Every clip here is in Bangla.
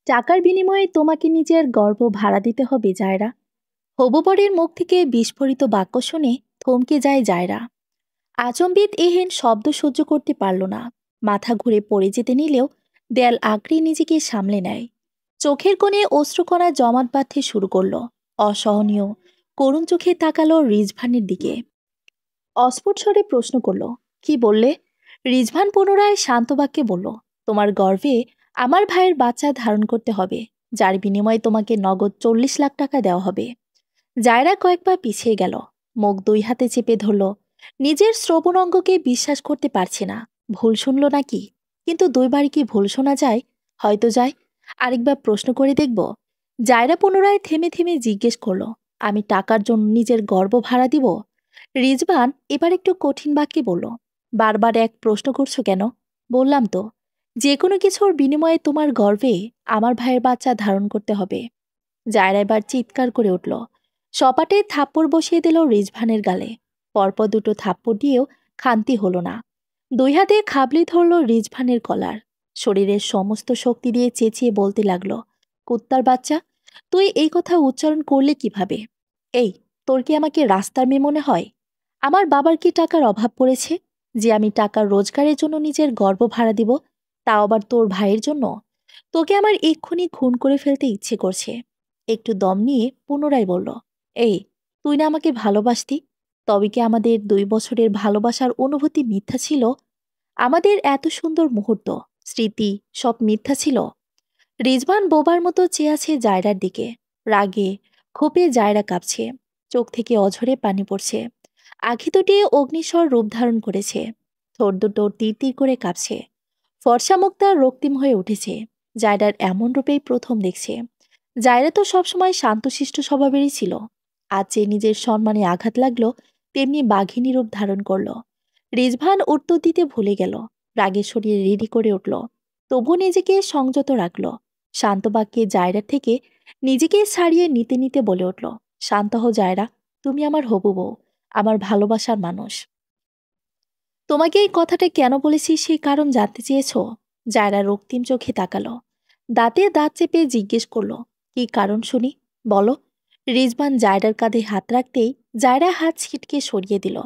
টাকার বিনিময়ে তোমাকে নিজের গর্ব ভাড়া দিতে হবে জায়রা। হবু বরের মুখ থেকে বিস্ফোরিত বাক্য শুনে থমকে যায় জায়রা। আচম্বিত এহেন শব্দ সহ্য করতে পারল না। মাথা ঘুরে পড়ে যেতে নিলেও দেয়াল আঁকড়ে নিজেকে সামলে নেয়। চোখের কোণে অশ্রুকণা জমাট বাঁধতে শুরু করলো। অসহনীয় করুণ চোখে তাকালো রিজভানের দিকে। অস্ফুট স্বরে প্রশ্ন করলো, কি বললে? রিজভান পুনরায় শান্ত বাক্যে বলল, তোমার গর্ভে আমার ভাইয়ের বাচ্চা ধারণ করতে হবে, যার বিনিময়ে তোমাকে নগদ 40 লাখ টাকা দেওয়া হবে। জায়রা কয়েক পা পিছিয়ে গেল, মুখ দুই হাতে চেপে ধরল। নিজের শ্রবণ অঙ্গকে বিশ্বাস করতে পারছে না। ভুল শুনল নাকি? কিন্তু দুইবার কি ভুল শোনা যায়? হয়তো যায়। আরেকবার প্রশ্ন করে দেখব। জায়রা পুনরায় থেমে থেমে জিজ্ঞেস করলো, আমি টাকার জন্য নিজের গর্ব ভাড়া দিব? রিজবান এবার একটু কঠিন বাক্যে বলল, বারবার এক প্রশ্ন করছো কেন? বললাম তো, যে কোনো কিছুর বিনিময়ে তোমার গর্ভে আমার ভাইয়ের বাচ্চা ধারণ করতে হবে। জায়রা এবার চিৎকার করে উঠল। সপাটে থাপ্পড় বসিয়ে দিল রিজভানের গালে। পরপর দুটো থাপ্পড় দিয়েও খান্তি হলো না। দুই হাতে খাবলি ধরল রিজভানের কলার। শরীরের সমস্ত শক্তি দিয়ে চেঁচিয়ে বলতে লাগলো, কুত্তার বাচ্চা, তুই এই কথা উচ্চারণ করলে কিভাবে? এই, তোর কি আমাকে রাস্তার মেয়ে মনে হয়? আমার বাবার কি টাকার অভাব পড়েছে যে আমি টাকার রোজগারের জন্য নিজের গর্ব ভাড়া দিব? তাও আবার তোর ভাইয়ের জন্য? তোকে আমার এক্ষুনি খুন করে ফেলতে ইচ্ছে করছে। একটু দম নিয়ে পুনরায় বলল, এই, তুই না আমাকে ভালোবাসতি? তবে কি আমাদের 2 বছরের ভালোবাসার অনুভূতি মিথ্যা ছিল? আমাদের এত সুন্দর মুহূর্ত, স্মৃতি, সব মিথ্যা ছিল? রিজভান বোবার মতো চেয়ে আছে জায়রার দিকে। রাগে ক্ষোভে জায়রা কাঁপছে। চোখ থেকে অঝরে পানি পড়ছে। আখি দুটি অগ্নিস্বর রূপ ধারণ করেছে। ঠোঁট দুটো তীর তীর করে কাঁপছে। ফর্সা মুখ তার রক্তিম হয়ে উঠেছে। জায়রার এমন রূপেই প্রথম দেখছে। জায়রা তো সবসময় শান্তশিষ্ট স্বভাবেরই ছিল। আজ যে নিজের সম্মানে আঘাত লাগলো, তেমনি বাঘিনী রূপ ধারণ করল। রিজভান উত্তর দিতে ভুলে গেল। রাগে শরীরে রেডি করে উঠল। তবু নিজেকে সংযত রাখল। শান্ত বাক্যে জায়রা থেকে নিজেকে ছাড়িয়ে নিতে নিতে বলে উঠল, শান্ত হও জায়রা, তুমি আমার হবু বউ, আমার ভালোবাসার মানুষ। তোমাকে এই কথাটা কেন বলেছি সেই কারণ জানতে চেয়েছ? জায়রা রক্তিম চোখে তাকালো। দাঁতে দাঁত চেপে জিজ্ঞেস করলো, কি কারণ শুনি, বলো। রিজবান জায়রার কাঁধে হাত রাখতেই জায়রা হাত ছিটকে সরিয়ে দিল।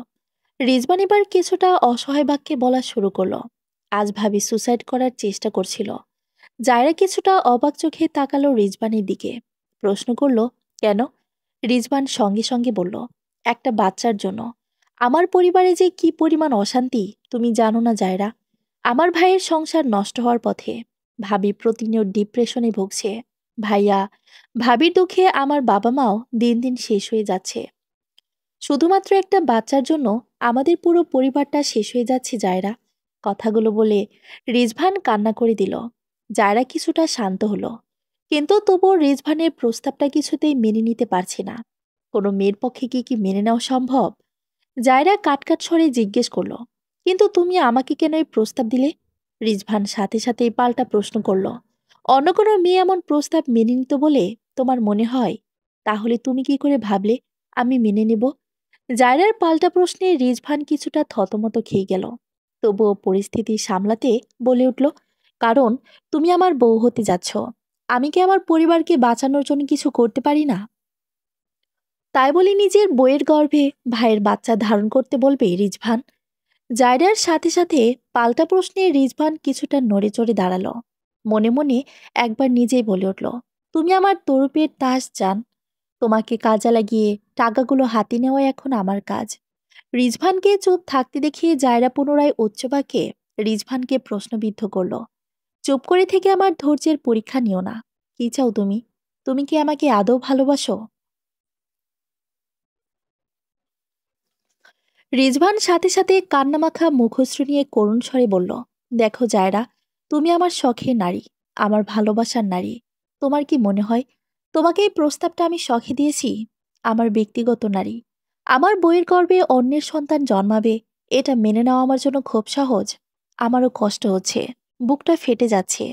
রিজবান এবার কিছুটা অসহায় বাক্যে বলা শুরু করলো, আজ ভাবি সুসাইড করার চেষ্টা করছিল। জায়রা কিছুটা অবাক চোখে তাকালো রিজবানের দিকে। প্রশ্ন করল, কেন? রিজবান সঙ্গে সঙ্গে বলল, একটা বাচ্চার জন্য। আমার পরিবারে যে কি পরিমাণ অশান্তি তুমি জানো না জায়রা। আমার ভাইয়ের সংসার নষ্ট হওয়ার পথে। ভাবি প্রতিনিয়ত ডিপ্রেশনে ভুগছে। ভাইয়া, ভাবির দুঃখে আমার বাবা মাও দিন দিন শেষ হয়ে যাচ্ছে। শুধুমাত্র একটা বাচ্চার জন্য আমাদের পুরো পরিবারটা শেষ হয়ে যাচ্ছে জায়রা। কথাগুলো বলে রিজভান কান্না করে দিল। জায়রা কিছুটা শান্ত হলো, কিন্তু তবুও রিজভানের প্রস্তাবটা কিছুতেই মেনে নিতে পারছে না। কোনো মেয়ের পক্ষে কি মেনে নেওয়া সম্ভব? জায়রা কাটকাট স্বরে জিজ্ঞেস করল, কিন্তু তুমি আমাকে কেন এই প্রস্তাব দিলে? রিজভান সাথে সাথেই পাল্টা প্রশ্ন করল, অন্য কোনো মেয়ে এমন প্রস্তাব মেনে নিত বলে তোমার মনে হয়? তাহলে তুমি কি করে ভাবলে আমি মেনে নেব? জায়রার পাল্টা প্রশ্নে রিজভান কিছুটা থতমত খেয়ে গেল। তবুও পরিস্থিতি সামলাতে বলে উঠল, কারণ তুমি আমার বউ হতে যাচ্ছ। আমি কি আমার পরিবারকে বাঁচানোর জন্য কিছু করতে পারি না? তাই বলে নিজের বইয়ের গর্ভে ভাইয়ের বাচ্চা ধারণ করতে বলবে রিজভান? জায়রার সাথে সাথে পাল্টা প্রশ্নে রিজভান কিছুটা নড়ে চড়ে দাঁড়ালো। মনে মনে একবার নিজেই বলে উঠল, তুমি আমার তরুপের তাস জান। তোমাকে কাজে লাগিয়ে টাকাগুলো হাতে নেওয়া এখন আমার কাজ। রিজভানকে চুপ থাকতে দেখিয়ে জায়রা পুনরায় উচ্চবাক্যে রিজভানকে প্রশ্নবিদ্ধ করল, চুপ করে থেকে আমার ধৈর্যের পরীক্ষা নিও না। কি চাও তুমি? তুমি কি আমাকে আদৌ ভালোবাসো? রিজভান সাথে সাথে কান্নামাখা মুখশ্রী নিয়ে করুণ স্বরে বলল, দেখো জায়রা, তুমি আমার শখের নারী, আমার ভালোবাসার নারী। তোমার কি মনে হয় তোমাকে এই প্রস্তাবটা আমি শখে দিয়েছি? আমার ব্যক্তিগত নারী, আমার বইয়ের গর্ভে অন্যের সন্তান জন্মাবে, এটা মেনে নেওয়া আমার জন্য খুব সহজ? আমারও কষ্ট হচ্ছে, বুকটা ফেটে যাচ্ছে,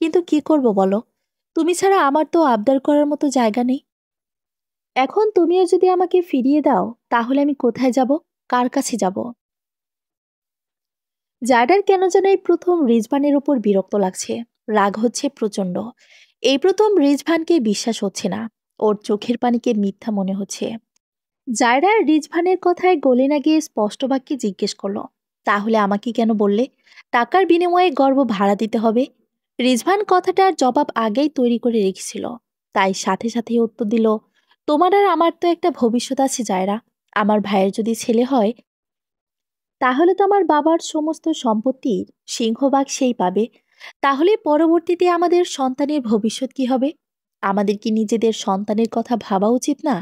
কিন্তু কি করব বলো? তুমি ছাড়া আমার তো আবদার করার মতো জায়গা নেই। এখন তুমিও যদি আমাকে ফিরিয়ে দাও, তাহলে আমি কোথায় যাব? কার কাছে যাব? জায়ডার কেন যেন এই প্রথম রিজবানের উপর বিরক্ত লাগছে। রাগ হচ্ছে প্রচণ্ড। এই প্রথম রিজভানকে বিশ্বাস হচ্ছে না। ওর চোখের পানিকে মিথ্যা মনে হচ্ছে। জায়রা রিজভানের কথায় গলে না গিয়ে স্পষ্ট বাক্যে জিজ্ঞেস করলো, তাহলে আমাকে কেন বললে টাকার বিনিময়ে গর্ব ভাড়া দিতে হবে? রিজভান কথাটার জবাব আগেই তৈরি করে রেখেছিল, তাই সাথে সাথে উত্তর দিল, তোমার আর আমার তো একটা ভবিষ্যৎ আছে জায়রা। আমার ভাইয়ের যদি ছেলে হয়, তাহলে তো আমার বাবার সমস্ত সম্পত্তির সিংহভাগ সেই পাবে। তাহলে পরবর্তীতে আমাদের সন্তানের ভবিষ্যৎ কি হবে? আমাদের কি নিজেদের সন্তানের কথা ভাবা উচিত না?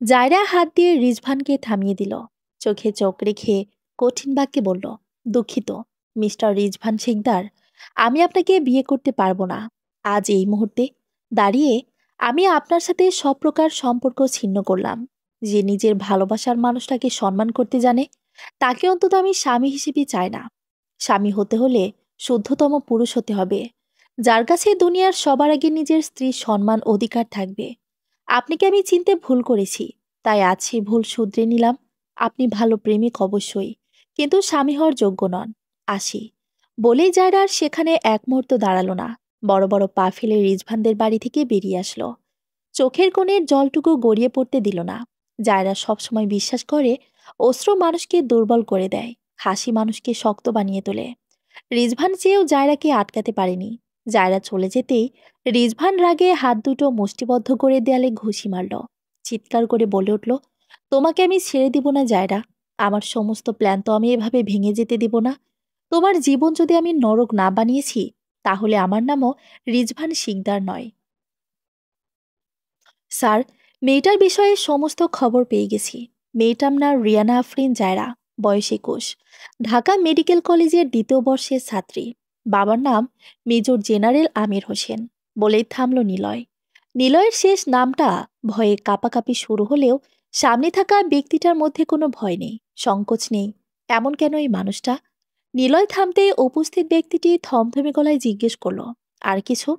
জায়রা হাত দিয়ে রিজভানকে থামিয়ে দিল। চোখে চোখ রেখে কঠিন বাক্যে বলল, দুঃখিত মিস্টার রিজভান শিকদার, আমি আপনাকে বিয়ে করতে পারবো না। আজ এই মুহূর্তে দাঁড়িয়ে আমি আপনার সাথে সব প্রকার সম্পর্ক ছিন্ন করলাম। যে নিজের ভালোবাসার মানুষটাকে সম্মান করতে জানে, তাকে অন্তত আমি স্বামী হিসেবে চাই না। স্বামী হতে হলে শুদ্ধতম পুরুষ হতে হবে, যার কাছে দুনিয়ার সবার আগে নিজের স্ত্রীর সম্মান অধিকার থাকবে। আপনাকে আমি চিনতে ভুল করেছি, তাই আজ সেই ভুল শুধরে নিলাম। আপনি ভালো প্রেমিক অবশ্যই, কিন্তু স্বামী হওয়ার যোগ্য নন। আসি। বলেই জায়রা আর সেখানে এক মুহূর্ত দাঁড়ালো না। বড় বড় পা ফেলে রিজভানদের বাড়ি থেকে বেরিয়ে আসলো। চোখের কোণের জলটুকু গড়িয়ে পড়তে দিল না। জায়রা সবসময় বিশ্বাস করে অস্ত্র মানুষকে দুর্বল করে দেয়, হাসি মানুষকে শক্ত বানিয়ে তোলে। রিজভান চেয়েও জায়রাকে আটকাতে পারেনি। জায়রা চলে যেতেই রিজভান রাগে হাত দুটো মুষ্টিবদ্ধ করে দেয়ালে ঘুষি মারল। চিৎকার করে বলে উঠল, তোমাকে আমি ছেড়ে দিব না জায়রা। আমার সমস্ত প্ল্যান তো আমি এভাবে ভেঙে যেতে দিব না। তোমার জীবন যদি আমি নরক না বানিয়েছি, তাহলে আমার নামও রিজভান শিকদার নয়। স্যার, মেয়েটার বিষয়ে সমস্ত খবর পেয়ে গেছি। মেয়েটার নাম রিয়ানা আফরিন জায়রা, বয়স ২১, ঢাকা মেডিকেল কলেজের ২য় বর্ষের ছাত্রী। বাবার নাম মেজর জেনারেল আমির হোসেন। বলেই থামল নিলয়। নিলয়ের শেষ নামটা ভয়ে কাঁপাকাঁপি শুরু হলেও সামনে থাকা ব্যক্তিটার মধ্যে কোনো ভয় নেই, সংকোচ নেই। এমন কেন এই মানুষটা? নিলয় থামতে উপস্থিত ব্যক্তিটি থমথমে গলায় জিজ্ঞেস করল, আর কিছু?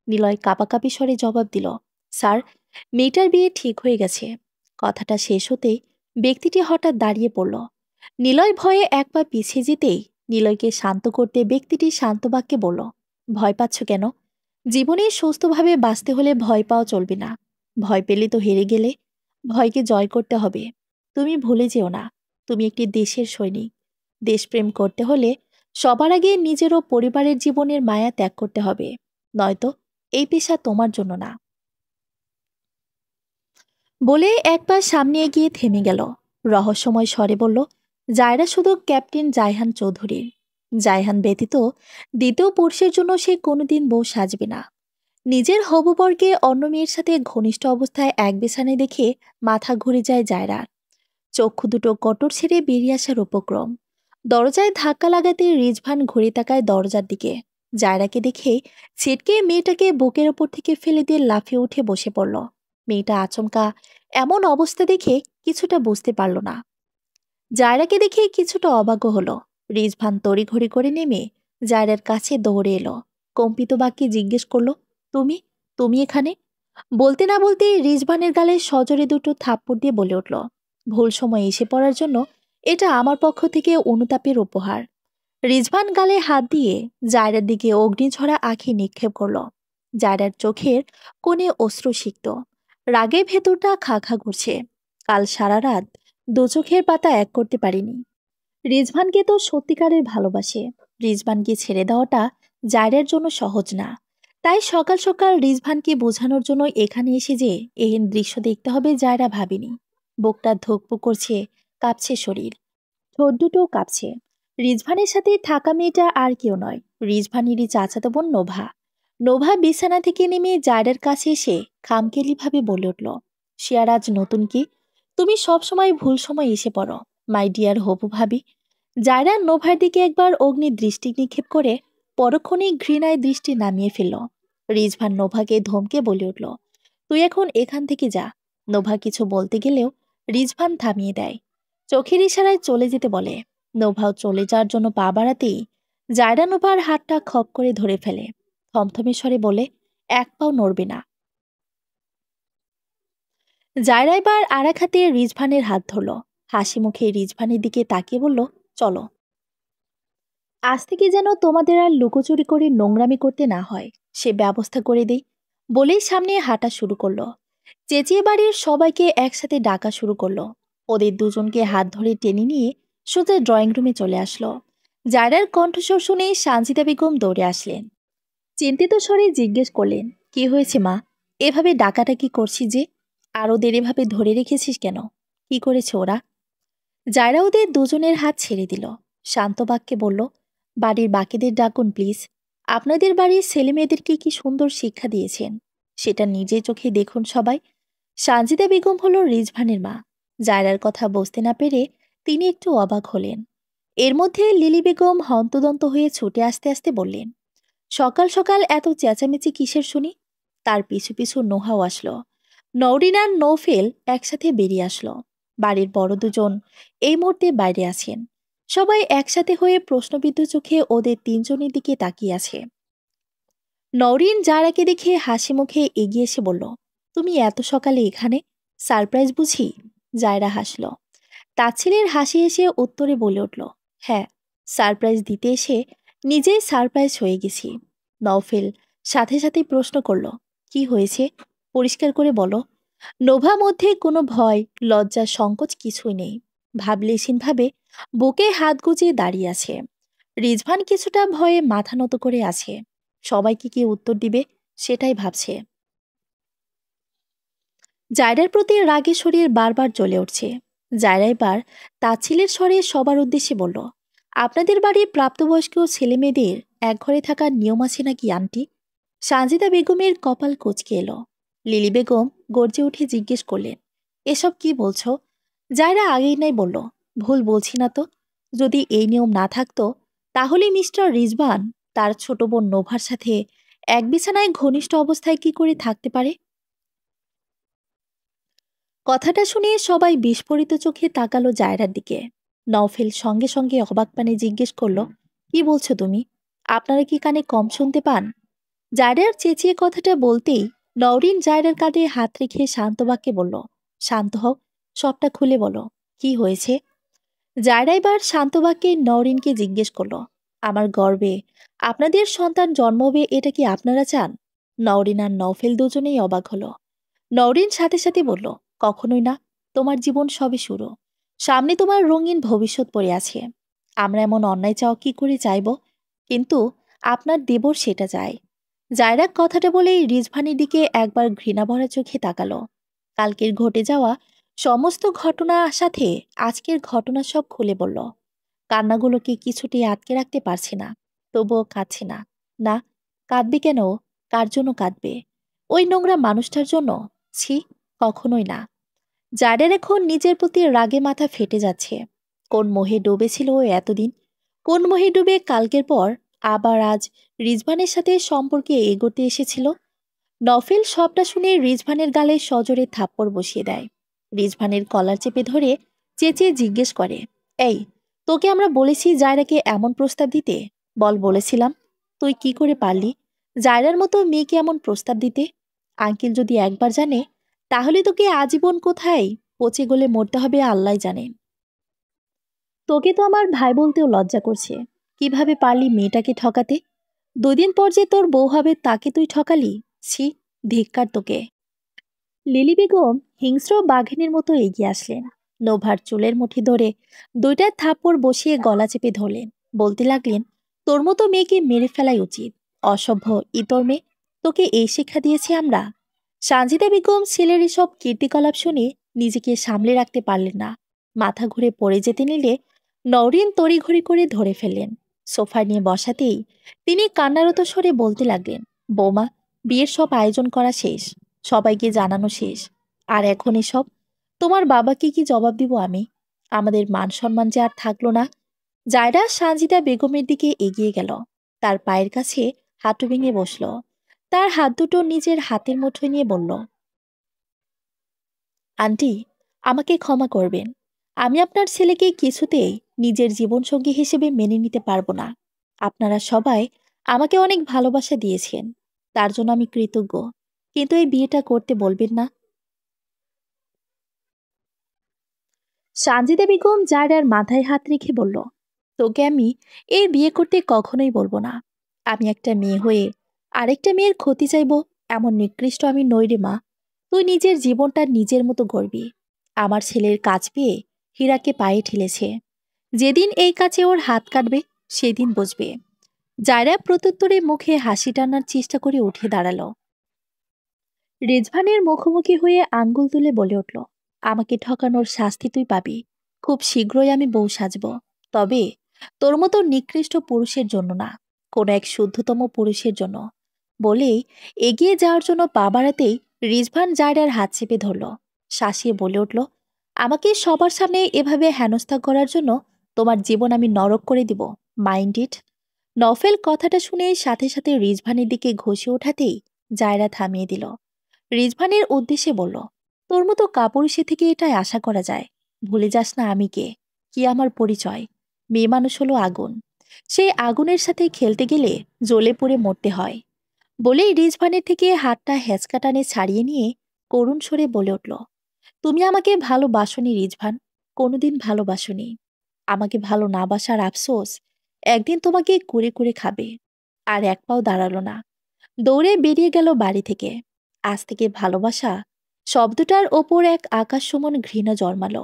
নিলয় কাঁপাকাঁপি স্বরে জবাব দিল, স্যার, মেয়েটার বিয়ে ঠিক হয়ে গেছে। কথাটা শেষ হতেই ব্যক্তিটি হঠাৎ দাঁড়িয়ে পড়ল। নিলয় ভয়ে এক পা পিছিয়ে যেতেই নিলয়কে শান্ত করতে ব্যক্তিটি শান্ত বাক্যে বলল, ভয় পাচ্ছ কেন? জীবনে সুস্থভাবে বাঁচতে হলে ভয় পাওয়া চলবে না। ভয় পেলে তো হেরে গেলে। ভয়কে জয় করতে হবে। তুমি ভুলে যেও না, তুমি একটি দেশের সৈনিক। দেশপ্রেম করতে হলে সবার আগে নিজের ও পরিবারের জীবনের মায়া ত্যাগ করতে হবে, নয়তো এই পেশা তোমার জন্য না। বলে এক পা সামনে এগিয়ে থেমে গেল। রহস্যময় স্বরে বলল, জায়রা শুধু ক্যাপ্টেন জায়হান চৌধুরী। জায়হান ব্যতীত দ্বিতীয় পুরুষের জন্য সে কোনোদিন বউ সাজবে না। নিজের হবুবরকে অন্য মেয়ের সাথে ঘনিষ্ঠ অবস্থায় এক বিছানায় দেখে মাথা ঘুরে যায় জায়রার। চক্ষু দুটো কটর ছেড়ে বেরিয়ে আসার উপক্রম। দরজায় ধাক্কা লাগাতে রিজভান ঘুরে তাকায় দরজার দিকে। জায়রাকে দেখে ছিটকে মেয়েটাকে বুকের ওপর থেকে ফেলে দিয়ে লাফিয়ে উঠে বসে পড়ল। মেয়েটা আচমকা এমন অবস্থা দেখে কিছুটা বুঝতে পারল না। জায়রাকে দেখে কিছুটা অবাক হলো। রিজভান তড়িঘড়ি করে নেমে জায়রার কাছে দৌড়ে এলো। কম্পিত বাক্যে জিজ্ঞেস করলো, তুমি তুমি এখানে? বলতে না বলতেই রিজভানের গালে সজোরে দুটো থাপ্পড় দিয়ে বলে উঠল, ভুল সময় এসে পড়ার জন্য এটা আমার পক্ষ থেকে অনুতাপের উপহার। রিজভান গালে হাত দিয়ে জায়রার দিকে অগ্নিঝরা আঁখি নিক্ষেপ করল। জায়রার চোখের কোণে অশ্রু সিক্ত। রাগে ভেতরটা খা খা করছে। কাল সারা রাত দু চোখের পাতা এক করতে পারিনি। রিজভানকে তো সত্যিকারের ভালোবাসে। রিজভানকে ছেড়ে দেওয়াটা জায়রার জন্য সহজ না। তাই সকাল সকাল রিজভানকে বোঝানোর জন্য এখানে এসে যে এহেন দৃশ্য দেখতে হবে জায়রা ভাবিনি। বুকটা ধুকপুক করছে, কাঁপছে শরীর, ঠোঁট দুটো কাঁপছে। রিজভানের সাথে থাকা মেয়েটা আর কেউ নয়, রিজভানেরই চাচাতো বোন নোভা। নোভা বিছানা থেকে নেমে জায়রার কাছে এসে খামখেয়ালিভাবে বলে উঠল, সে আর আজ নতুন কি? তুমি সবসময় ভুল সময় এসে পড়ো, মাই ডিয়ার হবু ভাবি। জায়রা নোভার দিকে একবার অগ্নি দৃষ্টি নিক্ষেপ করে পরক্ষণেই ঘৃণায় দৃষ্টি নামিয়ে ফেলল। রিজভান নোভাকে ধমকে বলে উঠল, তুই এখন এখান থেকে যা। নোভা কিছু বলতে গেলেও রিজভান থামিয়ে দেয়। চোখের ইশারায় চলে যেতে বলে। নোভাও চলে যাওয়ার জন্য পা বাড়াতেই জায়রা নোভার হাতটা খপ করে ধরে ফেলে। থমথমে স্বরে বলে, এক পাও নড়বে না। জায়রা এবার আর এক হাতে রিজভানের হাত ধরল। হাসি মুখে রিজভানের দিকে তাকিয়ে বলল, চলো, আজ থেকে যেন তোমাদের আর লুকোচুরি করে নোংরামি করতে না হয়, সে ব্যবস্থা করে দেই। বলেই সামনে হাঁটা শুরু করলো। চেঁচিয়ে বাড়ির সবাইকে একসাথে ডাকা শুরু করলো। ওদের দুজনকে হাত ধরে টেনে নিয়ে সোজা ড্রয়িং রুমে চলে আসলো। জায়রার কণ্ঠস্বর শুনে সানজিদা বেগম দৌড়ে আসলেন। চিন্তিত স্বরে জিজ্ঞেস করলেন, কি হয়েছে মা? এভাবে ডাকাডাকি করছি যে, আর ওদের এভাবে ধরে রেখেছিস কেন? কি করেছে ওরা? জায়রা ওদের দুজনের হাত ছেড়ে দিল। শান্ত বাক্যে বলল, বাড়ির বাকিদের ডাকুন প্লিজ। আপনাদের বাড়ির ছেলেমেয়েদেরকে কি সুন্দর শিক্ষা দিয়েছেন সেটা নিজে চোখে দেখুন সবাই। সানজিদা বেগম হল রিজভানের মা। জায়রার কথা বুঝতে না পেরে তিনি একটু অবাক হলেন। এর মধ্যে লিলি বেগম হন্তদন্ত হয়ে ছুটে আসতে আসতে বললেন, সকাল সকাল এত চেঁচামেচি কিসের শুনি? তার পিছু পিছু নোহাও আসলো। নওরিন আর নৌফেল একসাথে বেরিয়ে আসলো। বাড়ির বড় দুজন এই মুহূর্তে বাইরে আছেন। সবাই একসাথে হয়ে প্রশ্নবিদ্ধ চোখে ওদের তিনজনের দিকে তাকিয়ে আছে। নওরিন জারাকে দেখে হাসি মুখে এগিয়ে এসে বলল, তুমি এত সকালে এখানে? সারপ্রাইজ বুঝি? জায়রা হাসল। তাচ্ছিলের হাসি এসে উত্তরে বলে উঠল, হ্যাঁ, সারপ্রাইজ দিতে এসে নিজেই সারপ্রাইজ হয়ে গেছি। নওফেল সাথে সাথে প্রশ্ন করল, কি হয়েছে? পরিষ্কার করে বলো। নোভা মধ্যে কোনো ভয়, লজ্জা, সংকোচ কিছুই নেই। ভাবলেশীনভাবে বুকে হাত গুজিয়ে দাঁড়িয়ে আছে। রিজভান কিছুটা ভয়ে মাথা নত করে আছে। সবাইকে কি উত্তর দিবে সেটাই ভাবছে। জায়রার প্রতি রাগে শরীর বারবার জ্বলে উঠছে। জায়রা এবার তাচ্ছিলের স্বরে সবার উদ্দেশ্যে বলল, আপনাদের বাড়ির প্রাপ্তবয়স্ক ছেলেমেয়েদের এক ঘরে থাকার নিয়ম আছে নাকি আন্টি? সানজিদা বেগমের কপাল কুঁচকে এলো। লিলি বেগম গর্জে উঠে জিজ্ঞেস করলেন, এসব কি বলছো? জায়রা আগেই নাই বলল, ভুল বলছি না তো? যদি এই নিয়ম না থাকতো তাহলে মিস্টার রিজবান তার ছোট বোন নোভার সাথে এক বিছানায় ঘনিষ্ঠ অবস্থায় কি করে থাকতে পারে? কথাটা শুনে সবাই বিস্ফোরিত চোখে তাকালো জায়রার দিকে। নওফেল সঙ্গে সঙ্গে অবাক পানে জিজ্ঞেস করল, কি বলছো তুমি? আপনারা কি কানে কম শুনতে পান? জায়রার চেঁচিয়ে কথাটা বলতেই নওরিন জায়রার কাঁধে হাত রেখে শান্ত বাক্যে বলল, শান্ত হও, সবটা খুলে বলো, কি হয়েছে? জায়রা এবার শান্ত বাক্যে নওরিনকে জিজ্ঞেস করল, আমার গর্বে আপনাদের সন্তান জন্ম হবে এটা কি আপনারা চান? নওরিন আর নওফেল দুজনেই অবাক হলো। নওরিন সাথে সাথে বলল, কখনোই না। তোমার জীবন সবে শুরু। সামনে তোমার রঙিন ভবিষ্যৎ পড়ে আছে। আমরা এমন অন্যায় চাও কি করে চাইব? কিন্তু আপনার দেবর সেটা চায়। জায়রা কথাটা বলেই রিজভানের দিকে একবার ঘৃণা ভরা চোখে তাকালো। কালকের ঘটে যাওয়া সমস্ত ঘটনা সাথে আজকের ঘটনা সব খুলে বলল। কান্নাগুলোকে কিছুতেই আটকে রাখতে পারছে না। তবুও কাঁদছে না। না, কাঁদবে কেন? কার জন্য কাঁদবে? ওই নোংরা মানুষটার জন্য? ছি, কখনোই না। জাডের এখন নিজের প্রতি রাগে মাথা ফেটে যাচ্ছে। কোন মোহে ডুবেছিল ও এতদিন? কোন মোহে ডুবে কালকের পর আবার আজ রিজভানের সাথে সম্পর্কে এগোতে এসেছিল? নফেল সবটা শুনে রিজভানের গালে সজোরে থাপ্পড় বসিয়ে দেয়। রিজভানের কলার চেপে ধরে চেঁচিয়ে জিজ্ঞেস করে, এই, তোকে আমরা বলেছি জায়রাকে এমন প্রস্তাব দিতে? বল বলেছিলাম। তুই কি করে পারলি জায়রার মতো মেয়েকে এমন প্রস্তাব দিতে? আঙ্কেল যদি একবার জানে তাহলে তোকে আজীবন কোথায় পচে গলে মরতে হবে আল্লাহ জানেন। তোকে তো আমার ভাই বলতেও লজ্জা করছে। কিভাবে পারলি মেয়েটাকে ঠকাতে? 2 দিন পর যে তোর বউ হবে তাকে তুই ঠকালি। ছি, ধিক্কার তোকে। লিলি বেগম হিংস্র বাঘিনীর মতো এগিয়ে আসলেন। নোভার চুলের মুঠি ধরে 2টা থাপ্পড় বসিয়ে গলা চেপে ধরলেন। বলতে লাগলেন, তোর মতো মেয়েকে মেরে ফেলাই উচিত। অসভ্য ইতর মেয়ে, তোকে এই শিক্ষা দিয়েছি আমরা? সানজিদা বেগম ছেলের এসব কীর্তিকলাপ শুনে নিজেকে সামলে রাখতে পারলেন না। মাথা ঘুরে পড়ে যেতে নিলে নওরিন তড়িঘড়ি করে ধরে ফেললেন। সোফা নিয়ে বসাতেই তিনি কান্নারত স্বরে বলতে লাগলেন, বৌমা, বিয়ের সব আয়োজন করা শেষ, সবাইকে জানানো শেষ। আর এখন এসব? তোমার বাবাকে কি জবাব দিব আমি? আমাদের মান সম্মান যে আর থাকলো না। জায়রা সানজিদা বেগমের দিকে এগিয়ে গেল। তার পায়ের কাছে হাঁটু ভেঙে বসল। তার হাত দুটো নিজের হাতের মুঠোয় নিয়ে বলল, আন্টি, আমাকে ক্ষমা করবেন। আমি আপনার ছেলেকে কিছুতেই নিজের জীবনসঙ্গী হিসেবে মেনে নিতে পারবো না। আপনারা সবাই আমাকে অনেক ভালোবাসা দিয়েছেন, তার জন্য আমি কৃতজ্ঞ। কিন্তু এই বিয়েটা করতে বলবেন না। সানজিদা বেগম জায়রার মাথায় হাত রেখে বলল, তোকে আমি এই বিয়ে করতে কখনোই বলবো না। আমি একটা মেয়ে হয়ে আরেকটা মেয়ের ক্ষতি চাইব? এমন নিকৃষ্ট আমি নই রে মা। তুই নিজের জীবনটা নিজের মতো গড়বি। আমার ছেলের কাজ পেয়ে হীরাকে পায়ে ঠেলেছে। যেদিন এই কাজে ওর হাত কাটবে সেদিন বুঝবে। জায়রা প্রত্যুত্তরে মুখে হাসি টানার চেষ্টা করে উঠে দাঁড়ালো। রেজভানের মুখোমুখি হয়ে আঙ্গুল তুলে বলে উঠল, আমাকে ঠকানোর শাস্তি তুই পাবি। খুব শীঘ্রই আমি বউ সাজব। তবে তোর মতো নিকৃষ্ট পুরুষের জন্য না, কোনো এক শুদ্ধতম পুরুষের জন্য। বলেই এগিয়ে যাওয়ার জন্য পা বাড়াতেই রিজভান জায়রার হাত চেপে ধরল। শাসিয়ে বলে উঠল, আমাকে সবার সামনে এভাবে হেনস্থা করার জন্য তোমার জীবন আমি নরক করে দিব। Mind it. নফেল কথাটা শুনে সাথে সাথে রিজভানের দিকে ঘষে ওঠাতেই জায়রা থামিয়ে দিল। রিজভানের উদ্দেশ্যে বলল, তোর মতো কাপুরুষে থেকে এটাই আশা করা যায়। ভুলে যাস না আমি কে, কি আমার পরিচয়। মেয়ে মানুষ হলো আগুন। সেই আগুনের সাথে খেলতে গেলে জ্বলে পুড়ে মরতে হয়। বলেই রিজভানের থেকে হাতটা হেঁচকা টানে ছাড়িয়ে নিয়ে করুণ স্বরে বলে উঠল, তুমি আমাকে ভালোবাসনি রিজভান, কোনোদিন ভালোবাসনি। আমাকে ভালো না বাসার আফসোস একদিন তোমাকে কুরে কুরে খাবে। আর এক পাও দাঁড়ালো না, দৌড়ে বেরিয়ে গেল বাড়ি থেকে। আজ থেকে ভালোবাসা শব্দটার ওপর এক আকাশ সমান ঘৃণা জন্মালো।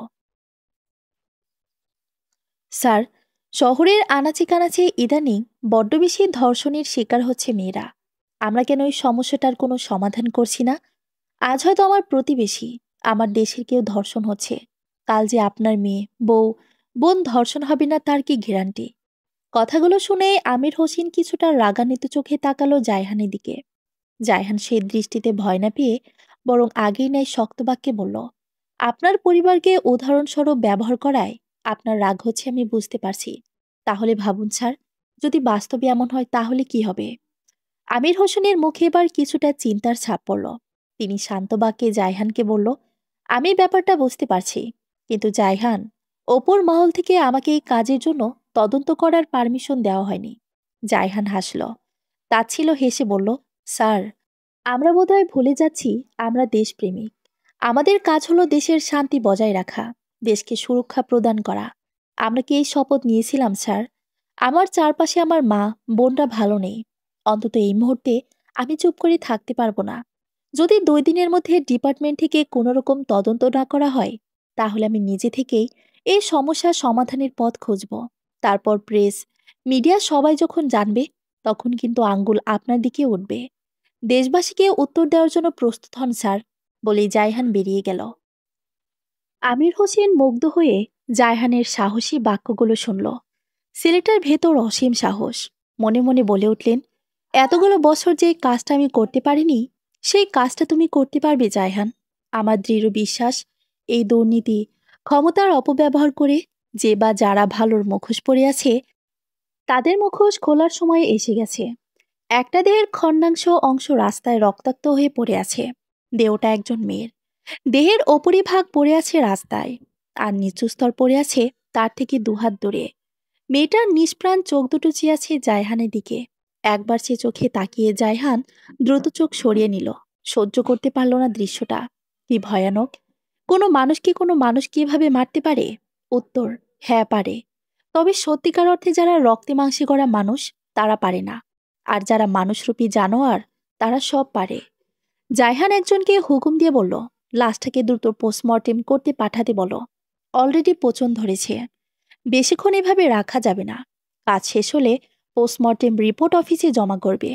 স্যার, শহরের আনাচে কানাচে ইদানিং বড্ড বেশি ধর্ষণের শিকার হচ্ছে মেয়েরা। আমরা কেন এই সমস্যাটার কোনো সমাধান করছি না? আজ হয়তো আমার প্রতিবেশী, আমার দেশের কেউ ধর্ষণ হচ্ছে, কাল যে আপনার মেয়ে, বউ, বোন ধর্ষণ হবে না তার কি গ্যারান্টি? কথাগুলো শুনে আমির হোসেন কিছুটা রাগান্বিত চোখে তাকালো জায়হানের দিকে। জায়হান সেই দৃষ্টিতে ভয় না পেয়ে বরং আগেই নেয় শক্ত বাক্যে বলল, আপনার পরিবারকে উদাহরণস্বরূপ ব্যবহার করায় আপনার রাগ হচ্ছে আমি বুঝতে পারছি। তাহলে ভাবুন স্যার, যদি বাস্তবে এমন হয় তাহলে কি হবে? আমির হোসেনের মুখে এবার কিছুটা চিন্তার ছাপ পড়ল। তিনি শান্ত বাক্যে জায়হানকে বলল, আমি ব্যাপারটা বুঝতে পারছি, কিন্তু জায়হান, ওপর মহল থেকে আমাকে এই কাজের জন্য তদন্ত করার পারমিশন দেওয়া হয়নি। জায়হান হাসল, তাচ্ছিল হেসে বলল, স্যার, আমরা বোধহয় ভুলে যাচ্ছি আমরা দেশপ্রেমিক। আমাদের কাজ হলো দেশের শান্তি বজায় রাখা, দেশকে সুরক্ষা প্রদান করা। আমরা কি এই শপথ নিয়েছিলাম স্যার? আমার চারপাশে আমার মা, বোনরা ভালো নেই। অন্তত এই মুহূর্তে আমি চুপ করে থাকতে পারবো না। যদি 2 দিনের মধ্যে ডিপার্টমেন্ট থেকে কোনো রকম তদন্ত না করা হয়, তাহলে আমি নিজে থেকেই এই সমস্যার সমাধানের পথ খুঁজব। তারপর প্রেস, মিডিয়া সবাই যখন জানবে, তখন কিন্তু আঙ্গুল আপনার দিকে উঠবে। দেশবাসীকে উত্তর দেওয়ার জন্য প্রস্তুত হন স্যার। বলেই জায়হান বেরিয়ে গেল। আমির হোসেন মুগ্ধ হয়ে জায়হানের সাহসী বাক্যগুলো শুনল। ছেলেটার ভেতর অসীম সাহস। মনে মনে বলে উঠলেন, এতগুলো বছর যে কাজটা আমি করতে পারিনি, সেই কাজটা তুমি করতে পারবে জায়হান। আমার দৃঢ় বিশ্বাস, এই দুর্নীতি, ক্ষমতার অপব্যবহার করে যে বা যারা ভালোর মুখোশ পরে আছে, তাদের মুখোশ খোলার সময় এসে গেছে। একটা দেহের খণ্ডাংশ অংশ রাস্তায় রক্তাক্ত হয়ে পড়ে আছে। দেহটা একজন মেয়ের। দেহের ওপরিভাগ পড়ে আছে রাস্তায়, আর নিচু স্তর পড়ে আছে তার থেকে দুহাত দূরে। মেয়েটার নিষ্প্রাণ চোখ দুটো চেয়ে আছে জায়হানের দিকে। একবার সে চোখে তাকিয়ে জায়হান দ্রুত চোখ সরিয়ে নিল। সহ্য করতে পারল না দৃশ্যটা। কি ভয়ানক! কোনো মানুষ কিভাবে মারতে পারে? উত্তর, হ্যাঁ পারে। তবে সত্যিকার অর্থে যারা রক্তে মাংসে গড়া মানুষ, তারা পারে না। আর যারা মানুষরূপী জানোয়ার, তারা সব পারে। জায়হান একজনকে হুকুম দিয়ে বলল, লাশটাকে দ্রুত পোস্টমর্টেম করতে পাঠাতে বলো। অলরেডি পচন ধরেছে, বেশিক্ষণ এভাবে রাখা যাবে না। কাজ শেষ হলে পোস্টমর্টেম রিপোর্ট অফিসে জমা করবে।